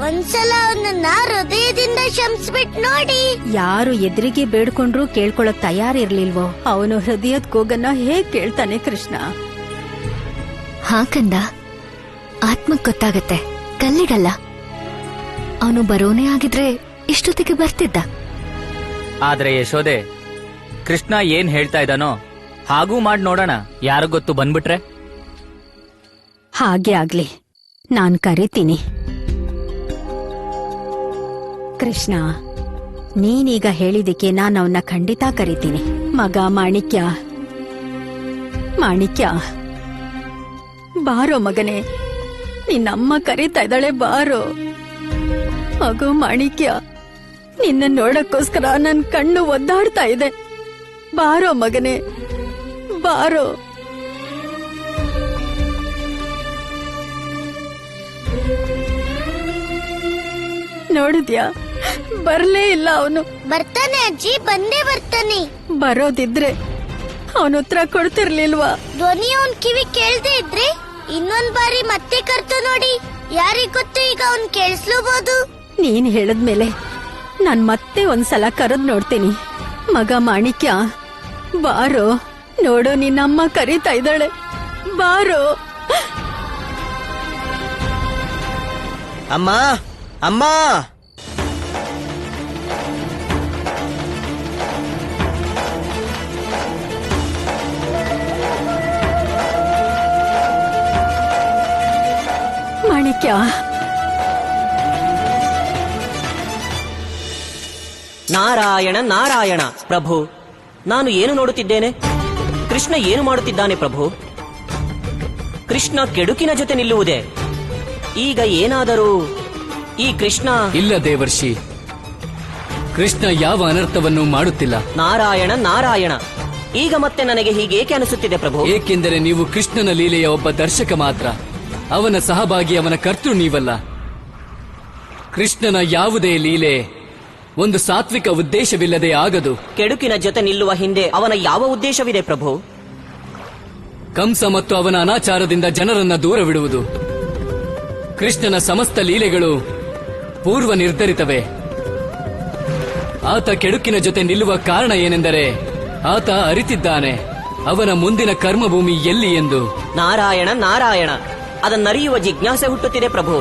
ಒಂದ್ಸಲ ಅವನನ್ನ ಹೃದಯದಿಂದ ಶಂಸ್ಬಿಟ್ ನೋಡಿ. ಯಾರು ಎದುರಿಗೆ ಬೇಡ್ಕೊಂಡ್ರು ಕೇಳ್ಕೊಳಕ್ ತಯಾರಿರ್ಲಿಲ್ವೋ ಅವನು ಹೃದಯದ ಕೂಗನ್ನ ಹೇಗ್ ಕೇಳ್ತಾನೆ ಕೃಷ್ಣ? ಹಾಕಂದ ಆತ್ಮಕ್ ಗೊತ್ತಾಗತ್ತೆ, ಕಲ್ಲಿಗಲ್ಲ. ಅವನು ಬರೋನೇ ಆಗಿದ್ರೆ ಇಷ್ಟೊತ್ತಿಗೆ ಬರ್ತಿದ್ದ. ಆದ್ರೆ ಯಶೋದೆ, ಕೃಷ್ಣ ಏನ್ ಹೇಳ್ತಾ ಇದ್ದಾನೋ ಹಾಗೂ ಮಾಡ್ ನೋಡೋಣ. ಯಾರು ಗೊತ್ತು ಬಂದ್ಬಿಟ್ರೆ? ಹಾಗೆ ಆಗ್ಲಿ, ನಾನ್ ಕರಿತೀನಿ. ಕೃಷ್ಣ, ನೀನೀಗ ಹೇಳಿದಕ್ಕೆ ನಾನು ಅವನ್ನ ಖಂಡಿತ ಕರಿತೀನಿ. ಮಗ ಮಾಣಿಕ್ಯ, ಬಾರೋ ಮಗನೇ, ನಿನ್ನಮ್ಮ ಕರೀತಾ ಇದ್ದಾಳೆ, ಬಾರೋ. ಮಗು ಮಾಣಿಕ್ಯ, ನಿನ್ನ ನೋಡಕ್ಕೋಸ್ಕರ ನನ್ ಕಣ್ಣು ಒದ್ದಾಡ್ತಾ ಇದೆ. ಬಾರೋ ಮಗನೇ, ಬಾರೋ. ನೋಡಿದ್ಯಾ, ಬರ್ಲೇ ಇಲ್ಲ ಅವನು. ಬರ್ತಾನೆ ಅಜ್ಜಿ, ಬಂದೇ ಬರ್ತಾನೆ. ಬರೋದಿದ್ರೆ ಅವನ ಉತ್ತರ ಕೊಡ್ತಿರ್ಲಿಲ್ವಾ? ಧ್ವನಿ ಅವನ್ ಕಿವಿ ಕೇಳ್ದೆ ಇದ್ರೆ ಇನ್ನೊಂದ್ ಬಾರಿ ಮತ್ತೆ ಕರ್ತು ನೋಡಿ. ಯಾರಿಗ್ ಗೊತ್ತು, ಈಗ ಅವನ್ ಕೇಳಿಸ್ಲೂಬಹುದು. ನೀನ್ ಹೇಳದ್ಮೇಲೆ ನಾನ್ ಮತ್ತೆ ಒಂದ್ಸಲ ಕರೆದ್ ನೋಡ್ತೀನಿ. ಮಗ ಮಾಣಿಕ್ಯ, ಬಾರೋ. ನೋಡು, ನಿನ್ನಮ್ಮ ಕರೀತಾ ಇದ್ದಾಳೆ, ಬಾರೋ. ಅಮ್ಮ, ಅಮ್ಮ, ಮಾಣಿಕ್ಯ, ನಾರಾಯಣ ನಾರಾಯಣ. ಪ್ರಭು, ನಾನು ಏನು ನೋಡುತ್ತಿದ್ದೇನೆ? ಕೃಷ್ಣ ಏನು ಮಾಡುತ್ತಿದ್ದಾನೆ ಪ್ರಭು? ಕೃಷ್ಣ ಕೆಡುಕಿನ ಜೊತೆ ನಿಲ್ಲುವುದೇ? ಈಗ ಏನಾದರೂ ಈ ಕೃಷ್ಣ... ಇಲ್ಲ ದೇವರ್ಷಿ, ಕೃಷ್ಣ ಯಾವ ಅನರ್ಥವನ್ನು ಮಾಡುತ್ತಿಲ್ಲ. ನಾರಾಯಣ ನಾರಾಯಣ. ಈಗ ಮತ್ತೆ ನನಗೆ ಹೀಗೇಕೆ ಅನಿಸುತ್ತಿದೆ ಪ್ರಭು? ಏಕೆಂದರೆ ನೀವು ಕೃಷ್ಣನ ಲೀಲೆಯ ಒಬ್ಬ ದರ್ಶಕ ಮಾತ್ರ. ಅವನ ಸಹಭಾಗಿ, ಅವನ ಕರ್ತೃ ನೀವಲ್ಲ. ಕೃಷ್ಣನ ಯಾವುದೇ ಲೀಲೆ ಒಂದು ಸಾತ್ವಿಕ ಉದ್ದೇಶವಿಲ್ಲದೆ ಆಗದು. ಕೆಡುಕಿನ ಜೊತೆ ನಿಲ್ಲುವ ಹಿಂದೆ ಅವನ ಯಾವ ಉದ್ದೇಶವಿದೆ ಪ್ರಭು? ಕಂಸ ಮತ್ತು ಅವನ ಅನಾಚಾರದಿಂದ ಜನರನ್ನ ದೂರವಿಡುವುದು. ಕೃಷ್ಣನ ಸಮಸ್ತ ಲೀಲೆಗಳು ಪೂರ್ವ ನಿರ್ಧರಿತವೇ. ಆತ ಕೆಡುಕಿನ ಜೊತೆ ನಿಲ್ಲುವ ಕಾರಣ ಏನೆಂದರೆ ಆತ ಅರಿತಿದ್ದಾನೆ ಅವನ ಮುಂದಿನ ಕರ್ಮಭೂಮಿ ಎಲ್ಲಿ ಎಂದು. ನಾರಾಯಣ ನಾರಾಯಣ. ಅದನ್ನರಿಯುವ ಜಿಜ್ಞಾಸೆ ಹುಟ್ಟುತ್ತಿದೆ ಪ್ರಭು.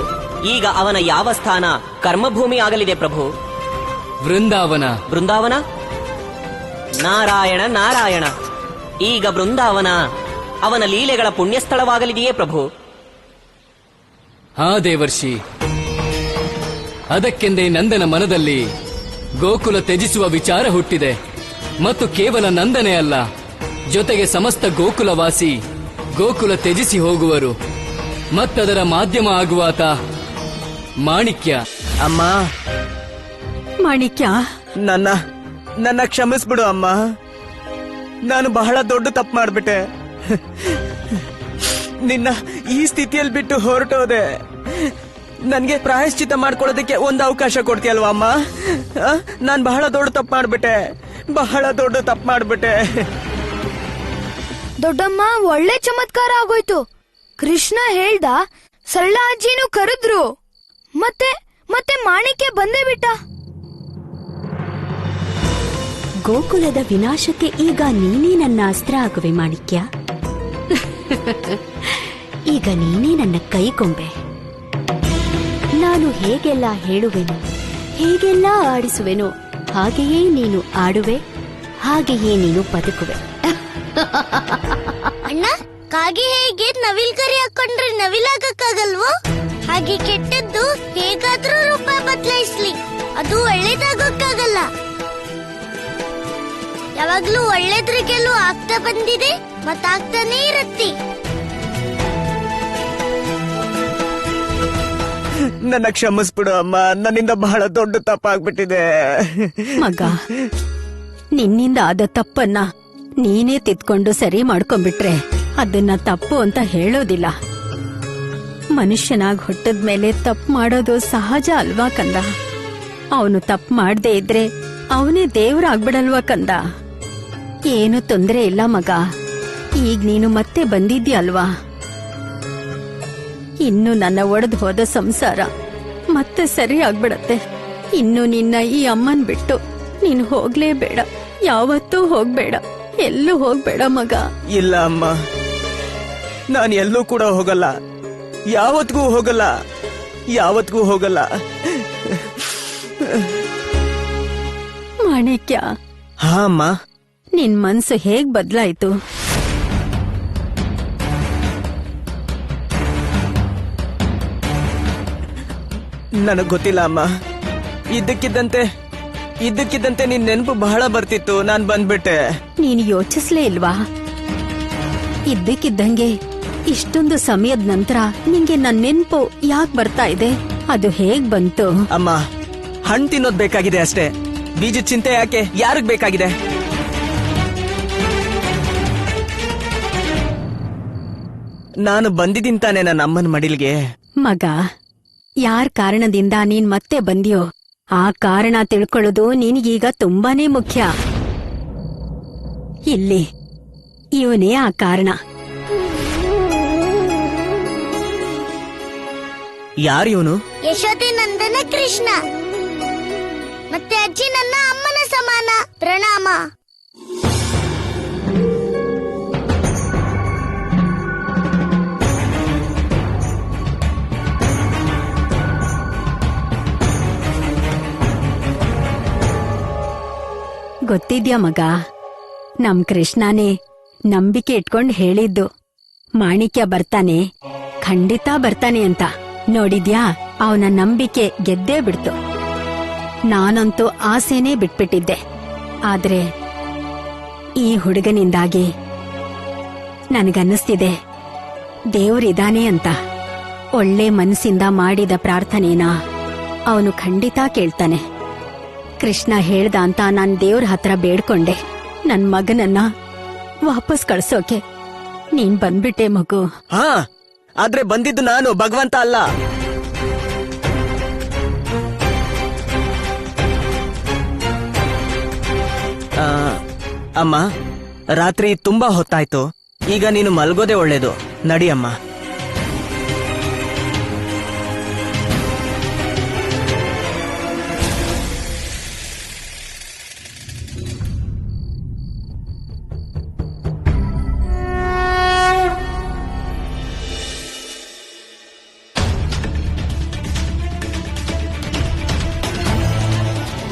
ಈಗ ಅವನ ಯಾವ ಸ್ಥಾನ ಕರ್ಮಭೂಮಿ ಆಗಲಿದೆ ಪ್ರಭು? ವೃಂದಾವನ. ಬೃಂದಾವನ? ನಾರಾಯಣ ನಾರಾಯಣ. ಈಗ ಬೃಂದಾವನ ಅವನ ಲೀಲೆಗಳ ಪುಣ್ಯಸ್ಥಳವಾಗಲಿದೆಯೇ ಪ್ರಭು? ಹಾ ದೇವರ್ಷಿ, ಅದಕ್ಕೆಂದೇ ನಂದನ ಮನದಲ್ಲಿ ಗೋಕುಲ ತ್ಯಜಿಸುವ ವಿಚಾರ ಹುಟ್ಟಿದೆ. ಮತ್ತು ಕೇವಲ ನಂದನೆ ಅಲ್ಲ, ಜೊತೆಗೆ ಸಮಸ್ತ ಗೋಕುಲವಾಸಿ ಗೋಕುಲ ತ್ಯಜಿಸಿ ಹೋಗುವರು. ಮತ್ತದರ ಮಾಧ್ಯಮ ಆಗುವಾತ ಮಾಣಿಕ್ಯ. ಅಮ್ಮ, ಮಾಣಿಕ್ಯ, ನನ್ನ ಕ್ಷಮಿಸ್ಬಿಡು ಅಮ್ಮ. ನಾನು ಬಹಳ ದೊಡ್ಡ ತಪ್ಪು ಮಾಡ್ಬಿಟ್ಟೆ. ನಿನ್ನ ಈ ಸ್ಥಿತಿಯಲ್ಲಿ ಬಿಟ್ಟು ಹೊರಟೋದೆ. ನನ್ಗೆ ಪ್ರಾಯಶ್ಚಿತ್ತ ಮಾಡ್ಕೊಳ್ಳೋದಕ್ಕೆ ಒಂದು ಅವಕಾಶ ಕೊಡ್ತೀಯಲ್ವಾ ಅಮ್ಮ? ನಾನ್ ಬಹಳ ದೊಡ್ಡ ತಪ್ಪು ಮಾಡ್ಬಿಟ್ಟೆ. ದೊಡ್ಡಮ್ಮ, ಒಳ್ಳೆ ಚಮತ್ಕಾರ ಆಗೋಯ್ತು. ಕೃಷ್ಣ ಹೇಳ್ದ, ಸರಳ ಅಜ್ಜಿನೂ ಕರೆದ್ರು, ಮತ್ತೆ ಮಾಣಿಕ್ಯ ಬಂದೇ ಬಿಟ್ಟ. ಗೋಕುಲದ ವಿನಾಶಕ್ಕೆ ಈಗ ನೀನೇ ನನ್ನ ಅಸ್ತ್ರ ಆಗುವೆ ಮಾಣಿಕ್ಯ. ಈಗ ನೀನೇ ನನ್ನ ಕೈಗೊಂಬೆ. ನಾನು ಹೇಗೆಲ್ಲ ಹೇಳುವೆನು, ಹೇಗೆಲ್ಲ ಆಡಿಸುವೆನು, ಹಾಗೆಯೇ ನೀನು ಆಡುವೆ, ಹಾಗೆಯೇ ನೀನು ಬದುಕುವೆ. ಅಣ್ಣ, ಕಾಗೆ ಹೇಗೆ ನವಿಲ್ ಕರಿ ಹಾಕೊಂಡ್ರೆ ನವಿಲಾಗಕ್ಕಾಗಲ್ವೋ ಹಾಗೆ ಕೆಟ್ಟದ್ದು ಹೇಗಾದ್ರೂ ರೂಪ ಬದಲಾಯಿಸ್ಲಿ, ಅದು ಒಳ್ಳೇದಾಗೋಕ್ಕಾಗಲ್ಲ. ಯಾವಾಗ್ಲೂ ಒಳ್ಳೇದ್ರ ಗೆಲುವು ಆಗ್ತಾ ಬಂದಿದೆ, ಮತ್ತಾಗ್ತಾನೇ ಇರತ್ತಿ. ನನ್ನ ಕ್ಷಮಿಸ್ಬಿಡು ಅಮ್ಮ, ನನ್ನಿಂದ ಬಹಳ ದೊಡ್ಡ ತಪ್ಪಾಗ್ಬಿಟ್ಟಿದೆ. ಮಗ, ನಿನ್ನಿಂದ ಆದ ತಪ್ಪನ್ನ ನೀನೇ ತಿದ್ಕೊಂಡು ಸರಿ ಮಾಡ್ಕೊಂಡ್ಬಿಟ್ರೆ ಅದನ್ನ ತಪ್ಪು ಅಂತ ಹೇಳೋದಿಲ್ಲ. ಮನುಷ್ಯನಾಗ್ ಹುಟ್ಟದ್ಮೇಲೆ ತಪ್ಪು ಮಾಡೋದು ಸಹಜ ಅಲ್ವಾ ಕಂದ? ಅವನು ತಪ್ಪು ಮಾಡದೇ ಇದ್ರೆ ಅವನೇ ದೇವ್ರಾಗ್ಬಿಡಲ್ವಾ ಕಂದ? ಏನು ತೊಂದ್ರೆ ಇಲ್ಲ ಮಗ, ಈಗ ನೀನು ಮತ್ತೆ ಬಂದಿದ್ಯಲ್ವಾ? ಇನ್ನು ನನ್ನ ಒಡೆದು ಹೋದ ಸಂಸಾರ ಮತ್ತೆ ಸರಿ ಆಗ್ಬಿಡತ್ತೆ. ಇನ್ನು ನಿನ್ನ ಈ ಅಮ್ಮನ್ ಬಿಟ್ಟು ನೀನು ಹೋಗ್ಲೇಬೇಡ, ಯಾವತ್ತೂ ಹೋಗ್ಬೇಡ, ಎಲ್ಲೂ ಹೋಗ್ಬೇಡ ಮಗ. ಇಲ್ಲ ಅಮ್ಮ, ನಾನು ಎಲ್ಲೂ ಕೂಡ ಹೋಗಲ್ಲ, ಯಾವತ್ಗೂ ಹೋಗಲ್ಲ, ಯಾವತ್ಗೂ ಹೋಗಲ್ಲ. ಮಾಣಿಕ್ಯ, ಹಾ ಅಮ್ಮ. ನಿನ್ ಮನ್ಸು ಹೇಗ್ ಬದ್ಲಾಯ್ತು? ನನಗ್ ಗೊತ್ತಿಲ್ಲ ಅಮ್ಮ. ಇದ್ದಕ್ಕಿದ್ದಂತೆ ನಿನ್ ನೆನಪು ಬಹಳ ಬರ್ತಿತ್ತು, ನಾನ್ ಬಂದ್ಬಿಟ್ಟೆ. ನೀನು ಯೋಚಿಸ್ಲೇ ಇಲ್ವಾ? ಇದ್ದಕ್ಕಿದ್ದಂಗೆ ಇಷ್ಟೊಂದು ಸಮಯದ ನಂತರ ನಿಂಗೆ ನನ್ ನೆನ್ಪು ಯಾಕೆ ಬರ್ತಾ ಇದೆ? ಅದು ಹೇಗ್ ಬಂತು? ಅಮ್ಮ, ಹಣ್ಣು ತಿನ್ನೋದ್ ಬೇಕಾಗಿದೆ ಅಷ್ಟೇ, ಬೀಜದ ಚಿಂತೆ ಯಾಕೆ? ಯಾರಿಗ್ ಬೇಕಾಗಿದೆ? ನಾನು ಬಂದಿದ್ದೀನಿ ತಾನೆ ನನ್ನ ಅಮ್ಮನ ಮಡಿಲ್ಗೆ. ಮಗ, ಯಾರ್ ಕಾರಣದಿಂದ ನೀನ್ ಮತ್ತೆ ಬಂದ್ಯೋ ಆ ಕಾರಣ ತಿಳ್ಕೊಳ್ಳೋದು ನಿನಗೀಗ ತುಂಬಾನೇ ಮುಖ್ಯ. ಇಲ್ಲಿ ಇವನೇ ಆ ಕಾರಣ. ಯಾರಿವನು? ಯಶೋದೆ ನಂದನ ಕೃಷ್ಣ. ಮತ್ತೆ ಅಜ್ಜಿ ನನ್ನ ಅಮ್ಮನ ಸಮಾನ. ಪ್ರಣಾಮ. ಗೊತ್ತಿದ್ಯಾ ಮಗ, ನಮ್ ಕೃಷ್ಣನೇ ನಂಬಿಕೆ ಇಟ್ಕೊಂಡ್ ಹೇಳಿದ್ದು ಮಾಣಿಕ್ಯ ಬರ್ತಾನೆ, ಖಂಡಿತ ಬರ್ತಾನೆ ಅಂತ. ನೋಡಿದ್ಯಾ, ಅವನ ನಂಬಿಕೆ ಗೆದ್ದೇ ಬಿಡ್ತು. ನಾನಂತೂ ಆಸೆನೇ ಬಿಟ್ಬಿಟ್ಟಿದ್ದೆ. ಆದ್ರೆ ಈ ಹುಡುಗನಿಂದಾಗಿ ನನಗನ್ನಿಸ್ತಿದೆ ದೇವ್ರಿದಾನೆ ಅಂತ. ಒಳ್ಳೆ ಮನಸ್ಸಿಂದ ಮಾಡಿದ ಪ್ರಾರ್ಥನೆನ ಅವನು ಖಂಡಿತ ಕೇಳ್ತಾನೆ. ಕೃಷ್ಣ ಹೇಳ್ದ ಅಂತ ನಾನ್ ದೇವ್ರ ಹತ್ರ ಬೇಡ್ಕೊಂಡೆ ನನ್ ಮಗನನ್ನ ವಾಪಸ್ ಕಳ್ಸೋಕೆ. ನೀನ್ ಬಂದ್ಬಿಟ್ಟೆ ಮಗು. ಹಾ, ಆದ್ರೆ ಬಂದಿದ್ದು ನಾನು, ಭಗವಂತ ಅಲ್ಲ. ಅಮ್ಮ, ರಾತ್ರಿ ತುಂಬಾ ಹೊತ್ತಾಯ್ತು, ಈಗ ನೀನು ಮಲ್ಗೋದೆ ಒಳ್ಳೇದು. ನಡಿಯಮ್ಮ.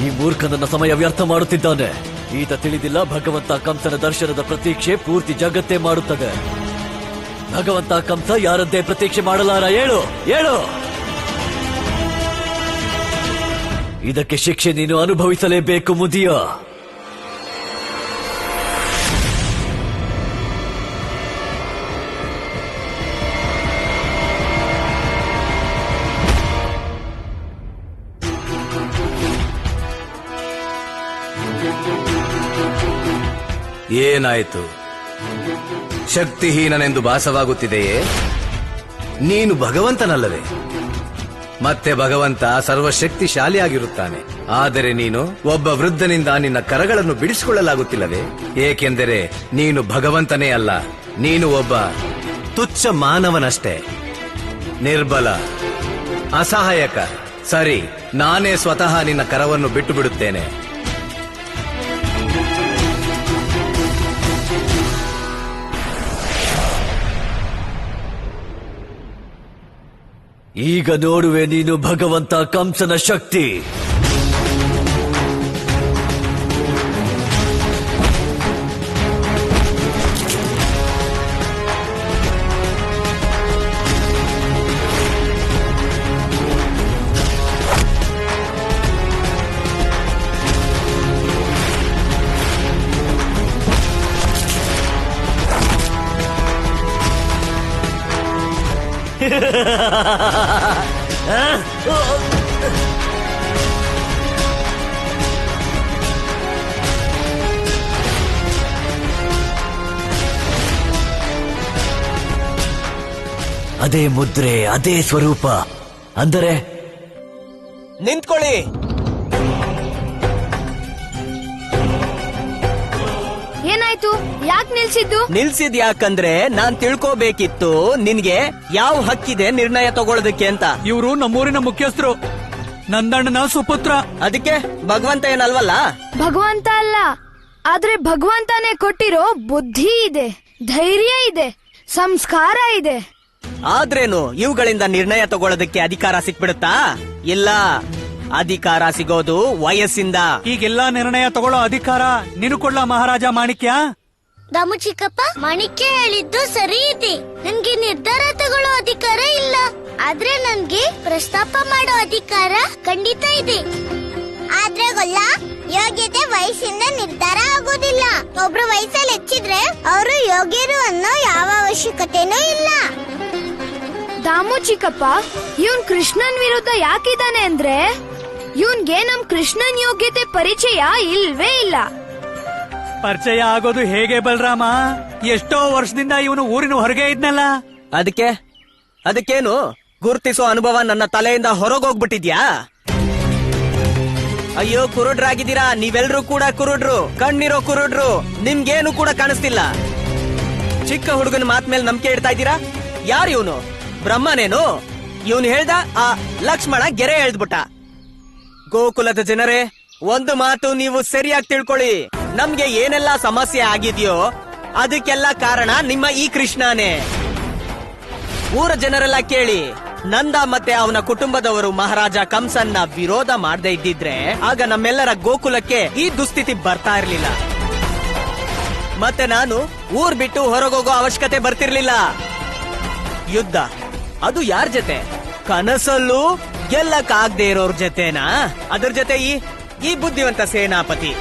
ಈ ಮೂರ್ಖನನ್ನ ಸಮಯ ವ್ಯರ್ಥ ಮಾಡುತ್ತಿದ್ದಾನೆ. ಈತ ತಿಳಿದಿಲ್ಲ, ಭಗವಂತ ಕಂಸನ ದರ್ಶನದ ಪ್ರತೀಕ್ಷೆ ಪೂರ್ತಿ ಜಗತ್ತೇ ಮಾಡುತ್ತದೆ. ಭಗವಂತ ಕಂಸ ಯಾರದ್ದೇ ಪ್ರತೀಕ್ಷೆ ಮಾಡಲಾರ. ಹೇಳು ಹೇಳು, ಇದಕ್ಕೆ ಶಿಕ್ಷೆ ನೀನು ಅನುಭವಿಸಲೇಬೇಕು ಮುದಿಯ. ಏನಾಯಿತು? ಶಕ್ತಿಹೀನನೆಂದು ಭಾಸವಾಗುತ್ತಿದೆಯೇ? ನೀನು ಭಗವಂತನಲ್ಲವೇ? ಮತ್ತೆ ಭಗವಂತ ಸರ್ವಶಕ್ತಿಶಾಲಿಯಾಗಿರುತ್ತಾನೆ. ಆದರೆ ನೀನು ಒಬ್ಬ ವೃದ್ಧನಿಂದ ನಿನ್ನ ಕರಗಳನ್ನು ಬಿಡಿಸಿಕೊಳ್ಳಲಾಗುತ್ತಿಲ್ಲವೇ? ಏಕೆಂದರೆ ನೀನು ಭಗವಂತನೇ ಅಲ್ಲ, ನೀನು ಒಬ್ಬ ತುಚ್ಛ ಮಾನವನಷ್ಟೇ. ನಿರ್ಬಲ, ಅಸಹಾಯಕ. ಸರಿ, ನಾನೇ ಸ್ವತಃ ನಿನ್ನ ಕರವನ್ನು ಬಿಟ್ಟು ಬಿಡುತ್ತೇನೆ. ಈಗ ನೋಡುವೆ ನೀನು ಭಗವಂತ ಕಂಸನ ಶಕ್ತಿ. ಅದೇ ಮುದ್ರೆ, ಅದೇ ಸ್ವರೂಪ ಅಂದರೆ ನಿಂತ್ಕೊಳ್ಳಿ. ಏನಾಯ್ತು? ಯಾಕೆ ನಿಲ್ಸಿದ್ದು? ನಿಲ್ಸಿದ್ ಯಾಕಂದ್ರೆ ನಾನ್ ತಿಳ್ಕೋಬೇಕಿತ್ತು ನಿನ್ಗೆ ಯಾವ ಹಕ್ಕಿದೆ ನಿರ್ಣಯ ತಗೊಳ್ಳೋದಕ್ಕೆ ಅಂತ. ಇವರು ನಮ್ಮೂರಿನ ಮುಖ್ಯಸ್ಥರು, ನಂದಣ್ಣನ ಸುಪುತ್ರ. ಅದಕ್ಕೆ ಭಗವಂತ ಏನಲ್ವಲ್ಲ? ಭಗವಂತ ಅಲ್ಲ, ಆದ್ರೆ ಭಗವಂತನೇ ಕೊಟ್ಟಿರೋ ಬುದ್ಧಿ ಇದೆ, ಧೈರ್ಯ ಇದೆ, ಸಂಸ್ಕಾರ ಇದೆ. ಆದ್ರೇನು ಇವುಗಳಿಂದ ನಿರ್ಣಯ ತಗೊಳ್ಳೋದಕ್ಕೆ ಅಧಿಕಾರ ಸಿಕ್ಬಿಡುತ್ತಾ? ಇಲ್ಲ, ಅಧಿಕಾರ ಸಿಗೋದು ವಯಸ್ಸಿಂದ. ಈಗೆಲ್ಲ ನಿರ್ಣಯ ತಗೊಳ್ಳೋ ಅಧಿಕಾರ ನೀನು ಕೊಡ್ಲಾ ಮಹಾರಾಜ ಮಾಣಿಕ್ಯ? ದಾಮು ಚಿಕ್ಕಪ್ಪ, ಮಾಣಿಕ್ಯ ಹೇಳಿದ್ದು ಸರಿ ಇದೆ. ನನ್ಗೆ ನಿರ್ಧಾರ ತಗೊಳ್ಳೋ ಅಧಿಕಾರ ಇಲ್ಲ, ಆದ್ರೆ ನನ್ಗೆ ಪ್ರಸ್ತಾಪ ಮಾಡೋ ಅಧಿಕಾರ ಖಂಡಿತ ಇದೆ. ಆದ್ರೆ ಗೊಲ್ಲ, ಯೋಗ್ಯತೆ ವಯಸ್ಸಿಂದ ನಿರ್ಧಾರ ಆಗೋದಿಲ್ಲ. ಒಬ್ರು ವಯಸ್ಸಲ್ಲಿ ಹೆಚ್ಚಿದ್ರೆ ಅವರು ಯೋಗ್ಯರು ಅನ್ನೋ ಯಾವ ಅವಶ್ಯಕತೆನೂ ಇಲ್ಲ. ದಾಮು ಚಿಕ್ಕಪ್ಪ, ಇವನ್ ಕೃಷ್ಣನ್ ವಿರುದ್ಧ ಯಾಕಿದಾನೆ ಅಂದ್ರೆ ಇವನ್ಗೆ ನಮ್ ಕೃಷ್ಣನ್ ಯೋಗ್ಯತೆ ಪರಿಚಯ ಇಲ್ವೇ ಇಲ್ಲ. ಪರಿಚಯ ಆಗೋದು ಹೇಗೆ ಬಲರಾಮ? ಎಷ್ಟೋ ವರ್ಷದಿಂದ ಇವನು ಊರಿನ ಹೊರಗೆ ಇದ್ನಲ್ಲ. ಅದಕ್ಕೇನು ಗುರ್ತಿಸೋ ಅನುಭವ ನನ್ನ ತಲೆಯಿಂದ ಹೊರಗೋಗ್ಬಿಟ್ಟಿದ್ಯಾ? ಅಯ್ಯೋ, ಕುರುಡ್ರಾಗಿದ್ದೀರಾ ನೀವೆಲ್ರೂ ಕೂಡ. ಕುರುಡ್ರು, ಕಣ್ಣಿರೋ ಕುರುಡ್ರು, ನಿಮ್ಗೇನು ಕೂಡ ಕಾಣಿಸ್ತಿಲ್ಲ. ಚಿಕ್ಕ ಹುಡುಗನ ಮಾತ್ ಮೇಲೆ ನಂಬಿಕೆ ಇಡ್ತಾ ಇದ್ದೀರಾ? ಯಾರು ಇವನು? ಬ್ರಹ್ಮನೇನು? ಇವನು ಹೇಳ್ದ, ಆ ಲಕ್ಷ್ಮಣ ಗೆರೆ ಎಳ್ದ್ಬಿಟ್ಟ. ಗೋಕುಲದ ಜನರೇ, ಒಂದು ಮಾತು ನೀವು ಸರಿಯಾಗಿ ತಿಳ್ಕೊಳ್ಳಿ. ನಮ್ಗೆ ಏನೆಲ್ಲ ಸಮಸ್ಯೆ ಆಗಿದೆಯೋ ಅದಕ್ಕೆಲ್ಲ ಕಾರಣ ನಿಮ್ಮ ಈ ಕೃಷ್ಣನೇ. ಊರ ಜನರೆಲ್ಲ ಕೇಳಿ, ನಂದ ಮತ್ತೆ ಅವನ ಕುಟುಂಬದವರು ಮಹಾರಾಜ ಕಂಸನ್ನ ವಿರೋಧ ಮಾಡದೇ ಇದ್ದಿದ್ರೆ ಆಗ ನಮ್ಮೆಲ್ಲರ ಗೋಕುಲಕ್ಕೆ ಈ ದುಸ್ಥಿತಿ ಬರ್ತಾ ಇರ್ಲಿಲ್ಲ. ಮತ್ತೆ ನಾನು ಊರ್ ಬಿಟ್ಟು ಹೊರಗೋಗೋ ಅವಶ್ಯಕತೆ ಬರ್ತಿರ್ಲಿಲ್ಲ. ಯುದ್ಧ ಅದು ಯಾರ ಜೊತೆ? ಕನಸಲ್ಲೂ ಗೆಲ್ಲಕ್ಕಾಗದೆ ಇರೋರ್ ಜೊತೆನಾ? ಅದ್ರ ಜೊತೆ ಈ ಬುದ್ಧಿವಂತ ಸೇನಾಪತಿ.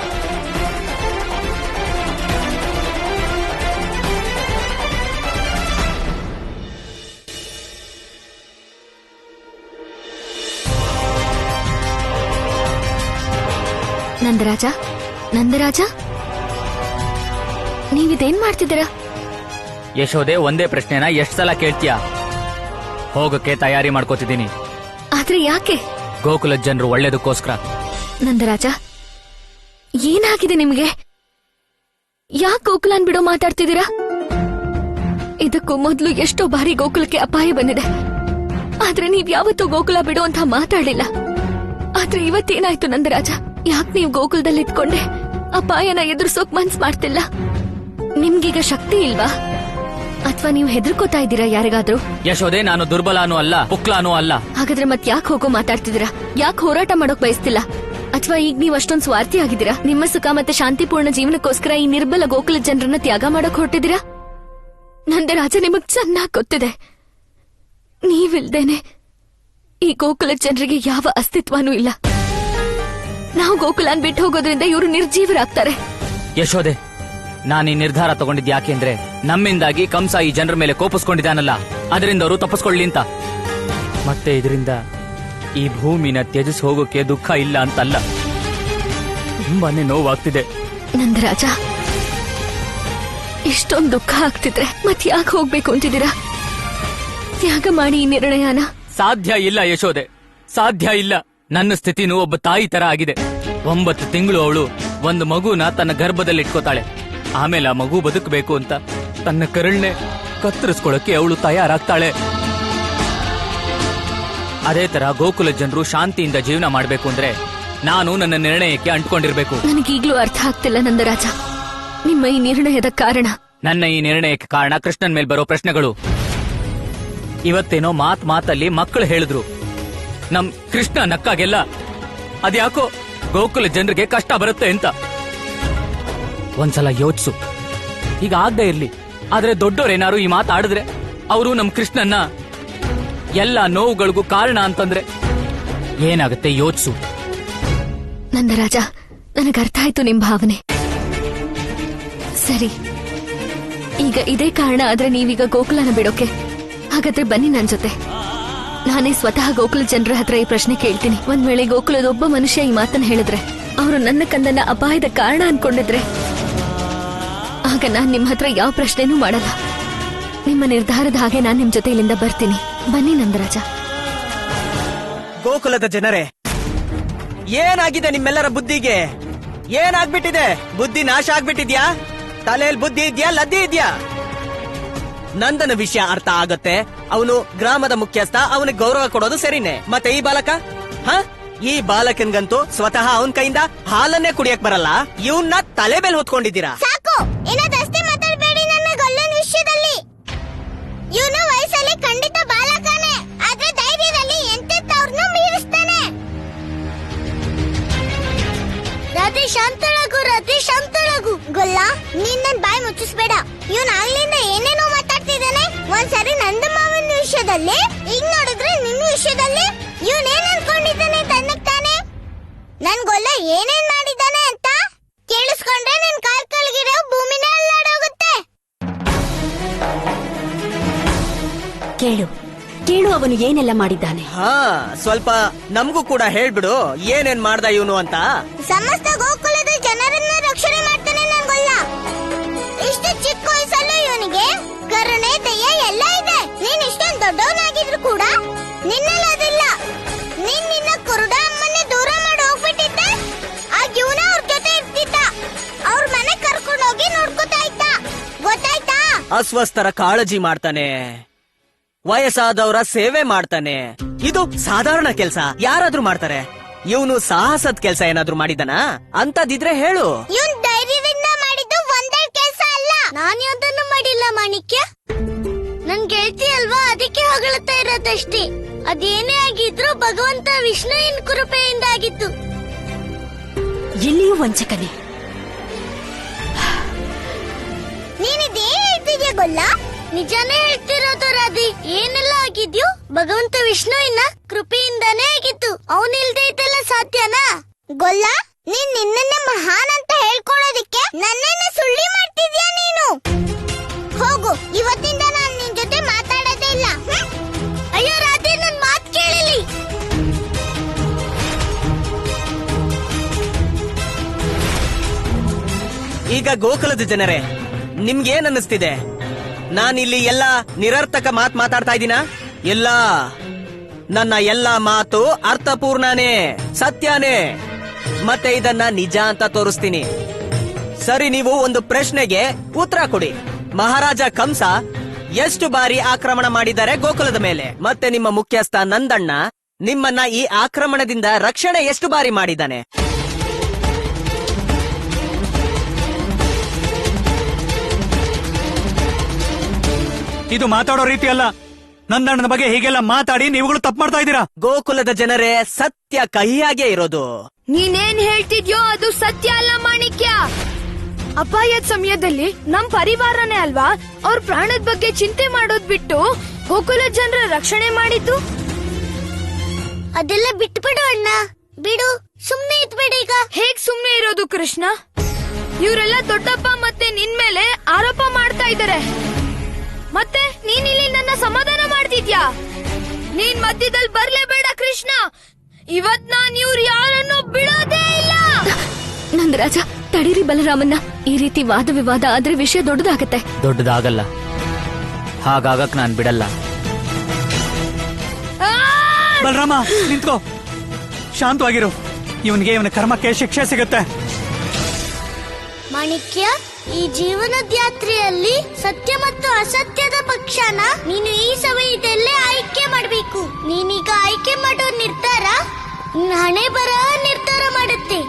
ನಂದರಾಜ, ನಂದರಾಜ, ನೀವಿದೇನ್ ಮಾಡ್ತಿದ್ದೀರಾ? ಯಶೋದೆ, ಒಂದೇ ಪ್ರಶ್ನೆನ ಎಷ್ಟ್ ಸಲ ಕೇಳ್ತೀಯಾ? ಹೋಗಕ್ಕೆ ತಯಾರಿ ಮಾಡ್ಕೋತಿದ್ದೀನಿ. ಆದ್ರೆ ಯಾಕೆ? ಗೋಕುಲದ ಜನರು ಒಳ್ಳೇದಕ್ಕೋಸ್ಕರ. ನಂದರಾಜ, ಏನಾಗಿದೆ ನಿಮ್ಗೆ? ಯಾಕೆ ಗೋಕುಲನ್ ಬಿಡೋ ಮಾತಾಡ್ತಿದ್ದೀರಾ? ಇದಕ್ಕೂ ಮೊದಲು ಎಷ್ಟೋ ಬಾರಿ ಗೋಕುಲಕ್ಕೆ ಅಪಾಯ ಬಂದಿದೆ, ಆದ್ರೆ ನೀವ್ ಯಾವತ್ತೂ ಗೋಕುಲ ಬಿಡೋ ಅಂತ ಮಾತಾಡ್ಲಿಲ್ಲ. ಆದ್ರೆ ಇವತ್ತೇನಾಯ್ತು ನಂದರಾಜ? ಯಾಕೆ ನೀವು ಗೋಕುಲದಲ್ಲಿ ಇದ್ಕೊಂಡೆ ಅಪಾಯನ ಎದುರಿಸೋಕ್ ಮನ್ಸ್ ಮಾಡ್ತಿಲ್ಲ? ನಿಮ್ಗೀಗ ಶಕ್ತಿ ಇಲ್ವಾ? ಅಥವಾ ನೀವು ಹೆದರ್ಕೋತಾ ಇದ್ದೀರಾ ಯಾರಿಗಾದ್ರೂ? ಯಶೋದೆ, ನಾನು ದುರ್ಬಲನೂ ಅಲ್ಲ, ಪುಕ್ಲಾನೂ ಅಲ್ಲ. ಹಾಗಾದ್ರೆ ಮತ್ ಯಾಕೆ ಹೋಗೋ ಮಾತಾಡ್ತಿದ್ದೀರಾ? ಯಾಕೆ ಹೋರಾಟ ಮಾಡೋಕ್ ಬಯಸ್ತಿಲ್ಲ? ಅಥವಾ ಈಗ ನೀವು ಅಷ್ಟೊಂದು ಸ್ವಾರ್ಥಿ ಆಗಿದ್ದೀರಾ? ನಿಮ್ಮ ಸುಖ ಮತ್ತೆ ಶಾಂತಿಪೂರ್ಣ ಜೀವನಕ್ಕೋಸ್ಕರ ಈ ನಿರ್ಬಲ ಗೋಕುಲ ಜನರನ್ನ ತ್ಯಾಗ ಮಾಡೋಕ್ ಹೊರಟಿದ್ದೀರಾ? ನಂದರಾಜ, ನಿಮಗ್ ಚೆನ್ನಾಗ್ ಗೊತ್ತಿದೆ, ನೀವಿಲ್ದೇನೆ ಈ ಗೋಕುಲ ಜನರಿಗೆ ಯಾವ ಅಸ್ತಿತ್ವನೂ ಇಲ್ಲ. ನಾವು ಗೋಕುಲನ್ ಬಿಟ್ಟು ಹೋಗೋದ್ರಿಂದ ಇವರು ನಿರ್ಜೀವರಾಗ್ತಾರೆ. ಯಶೋದೆ, ನಾನು ಈ ನಿರ್ಧಾರ ತಗೊಂಡಿದ್ ಯಾಕೆಂದ್ರೆ ನಮ್ಮಿಂದಾಗಿ ಕಂಸ ಈ ಜನರ ಮೇಲೆ ಕೋಪಿಸ್ಕೊಂಡಿದ್ದಾನಲ್ಲ, ಅದರಿಂದ ಅವರು ತಪ್ಪಿಸ್ಕೊಳ್ಳಿ ಅಂತ. ಮತ್ತೆ ಇದರಿಂದ ಈ ಭೂಮಿನ ತ್ಯಜಿಸಿ ಹೋಗೋಕೆ ದುಃಖ ಇಲ್ಲ ಅಂತಲ್ಲ, ತುಂಬಾನೇ ನೋವಾಗ್ತಿದೆ. ನಂದರಾಜ, ಇಷ್ಟೊಂದು ದುಃಖ ಆಗ್ತಿದ್ರೆ ಮತ್ ಯಾಕೆ ಹೋಗ್ಬೇಕು ಅಂತಿದ್ದೀರಾ? ತ್ಯಾಗ ಮಾಡಿ ಈ ನಿರ್ಣಯನ. ಸಾಧ್ಯ ಇಲ್ಲ ಯಶೋದೆ, ಸಾಧ್ಯ ಇಲ್ಲ. ನನ್ನ ಸ್ಥಿತಿನೂ ಒಬ್ಬ ತಾಯಿ ತರ ಆಗಿದೆ. 9 ತಿಂಗಳು ಅವಳು ಒಂದು ಮಗುನ ತನ್ನ ಗರ್ಭದಲ್ಲಿ ಇಟ್ಕೋತಾಳೆ. ಆಮೇಲೆ ಆ ಮಗು ಬದುಕಬೇಕು ಅಂತ ತನ್ನ ಕರುಳ್ನೆ ಕತ್ತರಿಸ್ಕೊಳ್ಳಕ್ಕೆ ಅವಳು ತಯಾರಾಗ್ತಾಳೆ. ಅದೇ ತರ ಗೋಕುಲ ಜನರು ಶಾಂತಿಯಿಂದ ಜೀವನ ಮಾಡ್ಬೇಕು ಅಂದ್ರೆ ನಾನು ನನ್ನ ನಿರ್ಣಯಕ್ಕೆ ಅಂಟ್ಕೊಂಡಿರ್ಬೇಕು. ನನಗೀಗ್ಲೂ ಅರ್ಥ ಆಗ್ತಿಲ್ಲ ನಂದರಾಜ, ನಿಮ್ಮ ಈ ನಿರ್ಣಯದ ಕಾರಣ. ನನ್ನ ಈ ನಿರ್ಣಯಕ್ಕೆ ಕಾರಣ ಕೃಷ್ಣನ್ ಮೇಲೆ ಬರೋ ಪ್ರಶ್ನೆಗಳು. ಇವತ್ತೇನೋ ಮಾತಲ್ಲಿ ಮಕ್ಕಳು ಹೇಳಿದ್ರು, ನಮ್ ಕೃಷ್ಣ ನಕ್ಕಾಗೆಲ್ಲ ಅದ್ಯಾಕೋ ಗೋಕುಲ ಜನರಿಗೆ ಕಷ್ಟ ಬರುತ್ತೆ ಅಂತ. ಒಂದ್ಸಲ ಯೋಚಿಸು, ಈಗ ಆಗದೆ ಇರ್ಲಿ, ಆದ್ರೆ ದೊಡ್ಡೋರೇನಾರು ಈ ಮಾತಾಡಿದ್ರೆ ಅವರು ನಮ್ ಕೃಷ್ಣನ್ನ ಎಲ್ಲ ನೋವುಗಳಿಗೂ ಕಾರಣ ಅಂತಂದ್ರೆ ಏನಾಗುತ್ತೆ ಯೋಚಿಸು. ನಂದರಾಜ, ನನಗರ್ಥ ಆಯ್ತು ನಿಮ್ ಭಾವನೆ. ಸರಿ, ಈಗ ಇದೇ ಕಾರಣ ಆದ್ರೆ ನೀವೀಗ ಗೋಕುಲನ ಬಿಡೋಕೆ ಹಾಗಾದ್ರೆ ಬನ್ನಿ ನನ್ ಜೊತೆ. ನಾನೇ ಸ್ವತಃ ಗೋಕುಲ ಜನರ ಹತ್ರ ಈ ಪ್ರಶ್ನೆ ಕೇಳ್ತೀನಿ. ಒಂದ್ ವೇಳೆ ಗೋಕುಲದ ಒಬ್ಬ ಮನುಷ್ಯ ಈ ಮಾತನ್ನ ಹೇಳಿದ್ರೆ, ಅವರು ನನ್ನ ಕಂದನ್ನ ಅಪಾಯದ ಕಾರಣ ಅನ್ಕೊಂಡಿದ್ರೆ, ಆಗ ನಾನ್ ನಿಮ್ ಹತ್ರ ಯಾವ ಪ್ರಶ್ನೆನೂ ಮಾಡಲ್ಲ. ನಿಮ್ಮ ನಿರ್ಧಾರದ ಹಾಗೆ ನಾನ್ ನಿಮ್ ಜೊತೆ ಇಲ್ಲಿಂದ ಬರ್ತೀನಿ. ಬನ್ನಿ ನಂದರಾಜ. ಗೋಕುಲದ ಜನರೇ, ಏನಾಗಿದೆ ನಿಮ್ಮೆಲ್ಲರ ಬುದ್ಧಿಗೆ? ಏನಾಗ್ಬಿಟ್ಟಿದೆ? ಬುದ್ಧಿ ನಾಶ ಆಗ್ಬಿಟ್ಟಿದ್ಯಾ? ತಲೆಯಲ್ಲಿ ಬುದ್ಧಿ ಇದ್ಯಾ, ಲದ್ದಿ ಇದ್ಯಾ? ನಂದನ ವಿಷಯ ಅರ್ಥ ಆಗತ್ತೆ. ಅವನು ಗ್ರಾಮದ ಮುಖ್ಯಸ್ಥ, ಅವನಿಗೆ ಗೌರವ ಕೊಡೋದು ಸರಿನೇ. ಮತ್ತೆ ಈ ಬಾಲಕ, ಈ ಬಾಲಕನ್ಗಂತೂ ಸ್ವತಃ ಅವನ್ ಕೈಯಿಂದ ಹಾಲನ್ನೇ ಕುಡಿಯಕ್ ಬರಲ್ಲ. ಇವನ್ನ ತಲೆ ಮೇಲೆ ಹೊತ್ಕೊಂಡಿದ್ದೀರಾ. ಸಾಕು, ಜಾಸ್ತಿ ಮಾತಾಡಬೇಡಿ ನನ್ನ ಗೊಲ್ಲನ ವಿಷಯದಲ್ಲಿ. ಇವನು ವಯಸ್ಸಲ್ಲಿ ಖಂಡಿತ ಬಾಲಕನೇ, ಆದ್ರೆ ಧೈರ್ಯದಲ್ಲಿ ಎಂತೆಂತವ್ರನ್ನೂ ಮೀರಿಸ್ತಾನೆ. ರಾಧೆ ಶಾಂತಳಾಗು ಗೊಲ್ಲ. ನೀನ್ ನನ್ ಬಾಯಿ ಮುಚ್ಚಿಸ್ಬೇಡ. ಇವನ್ ಆಗ್ಲಿಂದ ಏನೇನೋ ಮಾತಾಡ್ತಿದ್ದಾನೆ. ಒಂದ್ಸರಿ ನಂದ ಮಾವನ ವಿಷಯದಲ್ಲಿ, ಈಗ ನೋಡಿದ್ರೆ ನಿನ್ನ ವಿಷಯದಲ್ಲಿ ಇವನೇನ್ ಅನ್ಕೊಂಡಿದ್ದಾನೆ ತನ್ನಕ್ ತಾನೆ. ನನ್ ಗೊಲ್ಲ ಏನೇನ್ ಮಾಡಿದ್ದಾನೆ ಅಂತ ಕೇಳಿಸ್ಕೊಂಡ್ರೆ ನಿನ್ ಕಾಲ್ ಕೆಳಗಿರೋ ಭೂಮಿನೇ ಅಲ್ಲಾಡೋಗುತ್ತೆ. ಕೇಳು ಅವನು ಏನೆಲ್ಲ ಮಾಡಿದ್ದಾನೆ. ಸ್ವಲ್ಪ ನಮಗೂ ಕೂಡ ಹೇಳ್ಬಿಡು, ಏನೇನ್ ಮಾಡ್ದ ಇವನು ಅಂತ. ಸಮಸ್ತ ಗೋಕುಲದ ಜನರನ್ನ ರಕ್ಷಣೆ ಮಾಡ್ತಾನೆ ನನ್ ಗೊಲ್ಲ. ಇಷ್ಟು ಚಿಕ್ಕ ವಯಸ್ಸಲ್ಲೂ ಇವನಿಗೆ ಕರುಣೆ, ದಯೆ ಎಲ್ಲ ಇದೆ. ನೀನ್ ಇಷ್ಟೊಂದು ದೊಡ್ಡವನಾಗಿದ್ರು ಕೂಡ ನಿನ್ನಲ್ಲಿ ಅದಿಲ್ಲ. ನೀನ್ ನಿನ್ನ ಕುರುಡ ಅಮ್ಮನ್ನೇ ದೂರ ಮಾಡಿ ಹೋಗ್ಬಿಟ್ಟಿದ್ದೆ, ಆಗ ಇವನ ಅವ್ರ ಜೊತೆ ಇರ್ತಿದ್ದ. ಅವ್ರ ಮನೆ ಕರ್ಕೊಂಡೋಗಿ ನೋಡ್ಕೊತಾ ಇದ್ದ, ಗೊತ್ತಾಯ್ತಾ? ಅಸ್ವಸ್ಥರ ಕಾಳಜಿ ಮಾಡ್ತಾನೆ, ವಯಸ್ಸಾದವರ ಸೇವೆ ಮಾಡ್ತಾನೆ. ಇದು ಸಾಧಾರಣ ಕೆಲ್ಸ, ಯಾರಾದ್ರೂ ಮಾಡ್ತಾರೆ. ಇವನು ಸಾಹಸದ ಕೆಲ್ಸ ಏನಾದ್ರೂ ಮಾಡಿದನಾ? ಅಂತದಿದ್ರೆ ಹೇಳು. ಇವನ್ ಧೈರ್ಯದಿಂದ ಮಾಡಿದ್ದು ಒಂದೇ ಕೆಲ್ಸ ಅಲ್ಲ. ನಾನು ಯಾವ್ದನ್ನು ಮಾಡಿಲ್ಲ ಮಾಣಿಕ್ಯ. ನನ್ ಗೆಳತಿ ಅಲ್ವಾ, ಅದಕ್ಕೆ ಹೊಗಳುತ್ತಾ ಇರೋದಷ್ಟೇ. ಅದೇನೇ ಆಗಿದ್ರು ಭಗವಂತ ವಿಷ್ಣುವಿನ ಕೃಪೆಯಿಂದ ಆಗಿತ್ತು. ಎಲ್ಲಿಯೂ ವಂಚಕನೇ. ನೀನಿದೇ ಹೇಳ್ತಿದ್ಯಾ ಗೊಲ್ಲ? ನಿಜಾನೇ ಹೇಳ್ತಿರೋದು ರಾಧಿ. ಏನೆಲ್ಲ ಆಗಿದ್ಯೋ ಭಗವಂತ ವಿಷ್ಣುವಿನ ಕೃಪೆಯಿಂದಾನೇ ಆಗಿತ್ತು. ಅವನಿಲ್ದೇ ಇದೆಲ್ಲ ಸಾಧ್ಯನಾ? ಗೊಲ್ಲ, ನೀನ್ ನಿನ್ನನ್ನ ಮಹಾನ್ ಅಂತ ಹೇಳ್ಕೊಳ್ಳೋದಿಕ್ಕೆ ನನ್ನನ್ನ ಸುಳ್ಳಿ ಮಾಡ್ತಿದ್ಯಾ ನೀನು. ಹೋಗು, ಇವತ್ತಿಂದ ನಾನು ನಿನ್ ಜೊತೆ ಮಾತಾಡೋದೇ ಇಲ್ಲ. ಅಯ್ಯೋ ರಾಧಿ, ನನ್ ಮಾತ್ ಕೇಳಲಿ. ಈಗ ಗೋಕುಲದ ಜನರೇ, ನಿಮ್ಗೇನ್ ಅನ್ನಿಸ್ತಿದೆ? ನಾನಿಲ್ಲಿ ಎಲ್ಲ ನಿರರ್ಥಕ ಮಾತಾಡ್ತಾ ಇದ್ದೀನ? ಇಲ್ಲ, ನನ್ನ ಎಲ್ಲ ಮಾತು ಅರ್ಥಪೂರ್ಣನೇ, ಸತ್ಯನೇ. ಮತ್ತೆ ಇದನ್ನ ನಿಜ ಅಂತ ತೋರಿಸ್ತೀನಿ. ಸರಿ, ನೀವು ಒಂದು ಪ್ರಶ್ನೆಗೆ ಉತ್ತರ ಕೊಡಿ. ಮಹಾರಾಜ ಕಂಸ ಎಷ್ಟು ಬಾರಿ ಆಕ್ರಮಣ ಮಾಡಿದ್ದಾರೆ ಗೋಕುಲದ ಮೇಲೆ? ಮತ್ತೆ ನಿಮ್ಮ ಮುಖ್ಯಸ್ಥ ನಂದಣ್ಣ ನಿಮ್ಮನ್ನ ಈ ಆಕ್ರಮಣದಿಂದ ರಕ್ಷಣೆ ಎಷ್ಟು ಬಾರಿ ಮಾಡಿದ್ದಾನೆ? ಇದು ಮಾತಾಡೋ ರೀತಿ ಅಲ್ಲ. ನಂದಣ್ಣನ ಬಗ್ಗೆ ಹೀಗೆಲ್ಲ ಮಾತಾಡಿ ನೀವುಗಳು ತಪ್ಪು ಮಾಡ್ತಾ ಇದ್ದೀರಾ. ಗೋಕುಲದ ಜನರೇ, ಸತ್ಯ ಕಹಿಯಾಗೆ ಇರೋದು. ನೀನೇನ್ ಹೇಳ್ತಿದ್ಯೋ ಅದು ಸತ್ಯ ಅಲ್ಲ ಮಾಣಿಕ್ಯ. ಅಪಾಯದ ಸಮಯದಲ್ಲಿ ನಮ್ ಪರಿವಾರನೇ ಅಲ್ವಾ ಅವ್ರ ಪ್ರಾಣದ ಬಗ್ಗೆ ಚಿಂತೆ ಮಾಡೋದ್ ಬಿಟ್ಟು ಗೋಕುಲ ಜನರ ರಕ್ಷಣೆ ಮಾಡಿದ್ದು. ಅದೆಲ್ಲ ಬಿಟ್ಬಿಡು ಅಣ್ಣ, ಬಿಡು. ಸುಮ್ನೆ ಇದ್ಬಿಡಿ. ಈಗ ಹೇಗ್ ಸುಮ್ನೆ ಇರೋದು ಕೃಷ್ಣ? ಇವರೆಲ್ಲ ದೊಡ್ಡಪ್ಪ ಮತ್ತೆ ನಿನ್ ಮೇಲೆ ಆರೋಪ ಮಾಡ್ತಾ ಇದ್ದಾರೆ. ಮತ್ತೆ ನೀನಿಲ್ಲಿ ನನ್ನ ಸಮಾಧಾನ ಮಾಡ್ತಿದ್ಯಾ? ನೀನ್ ಮಧ್ಯದಲ್ಲಿ ಬರ್ಲೇಬೇಡ ಕೃಷ್ಣ. ಇವತ್ ನಾನ್ ಇವ್ರು ಯಾರನ್ನು ಬಿಡೋದೇ ಇಲ್ಲ. ನಂದರಾಜ, ತಡೀರಿ ಬಲರಾಮನ್ನ. ಈ ರೀತಿ ವಾದ ವಿವಾದ ಆದ್ರೆ ವಿಷಯ ದೊಡ್ಡದಾಗತ್ತೆ. ದೊಡ್ಡದಾಗಲ್ಲ, ಹಾಗಾಗಕ್ ನಾನ್ ಬಿಡಲ್ಲ. ಬಲರಾಮ, ನಿಂತ್ಕೋ, ಶಾಂತವಾಗಿರು. ಇವನಿಗೆ ಇವನ ಕರ್ಮಕ್ಕೆ ಶಿಕ್ಷೆ ಸಿಗುತ್ತೆ. ಮಾಣಿಕ್ಯ, ಈ ಜೀವನದ ಯಾತ್ರೆಯಲ್ಲಿ ಸತ್ಯ ಮತ್ತು ಅಸತ್ಯದ ಪಕ್ಷನ ನೀನು ಈ ಸಮಯದಲ್ಲೇ ಆಯ್ಕೆ ಮಾಡಬೇಕು. ನೀನೀಗ ಆಯ್ಕೆ ಮಾಡೋ ನಿರ್ಧಾರ ನಿನ್ನ ಹಣೆ ಬರ ನಿರ್ಧಾರ ಮಾಡುತ್ತೆ.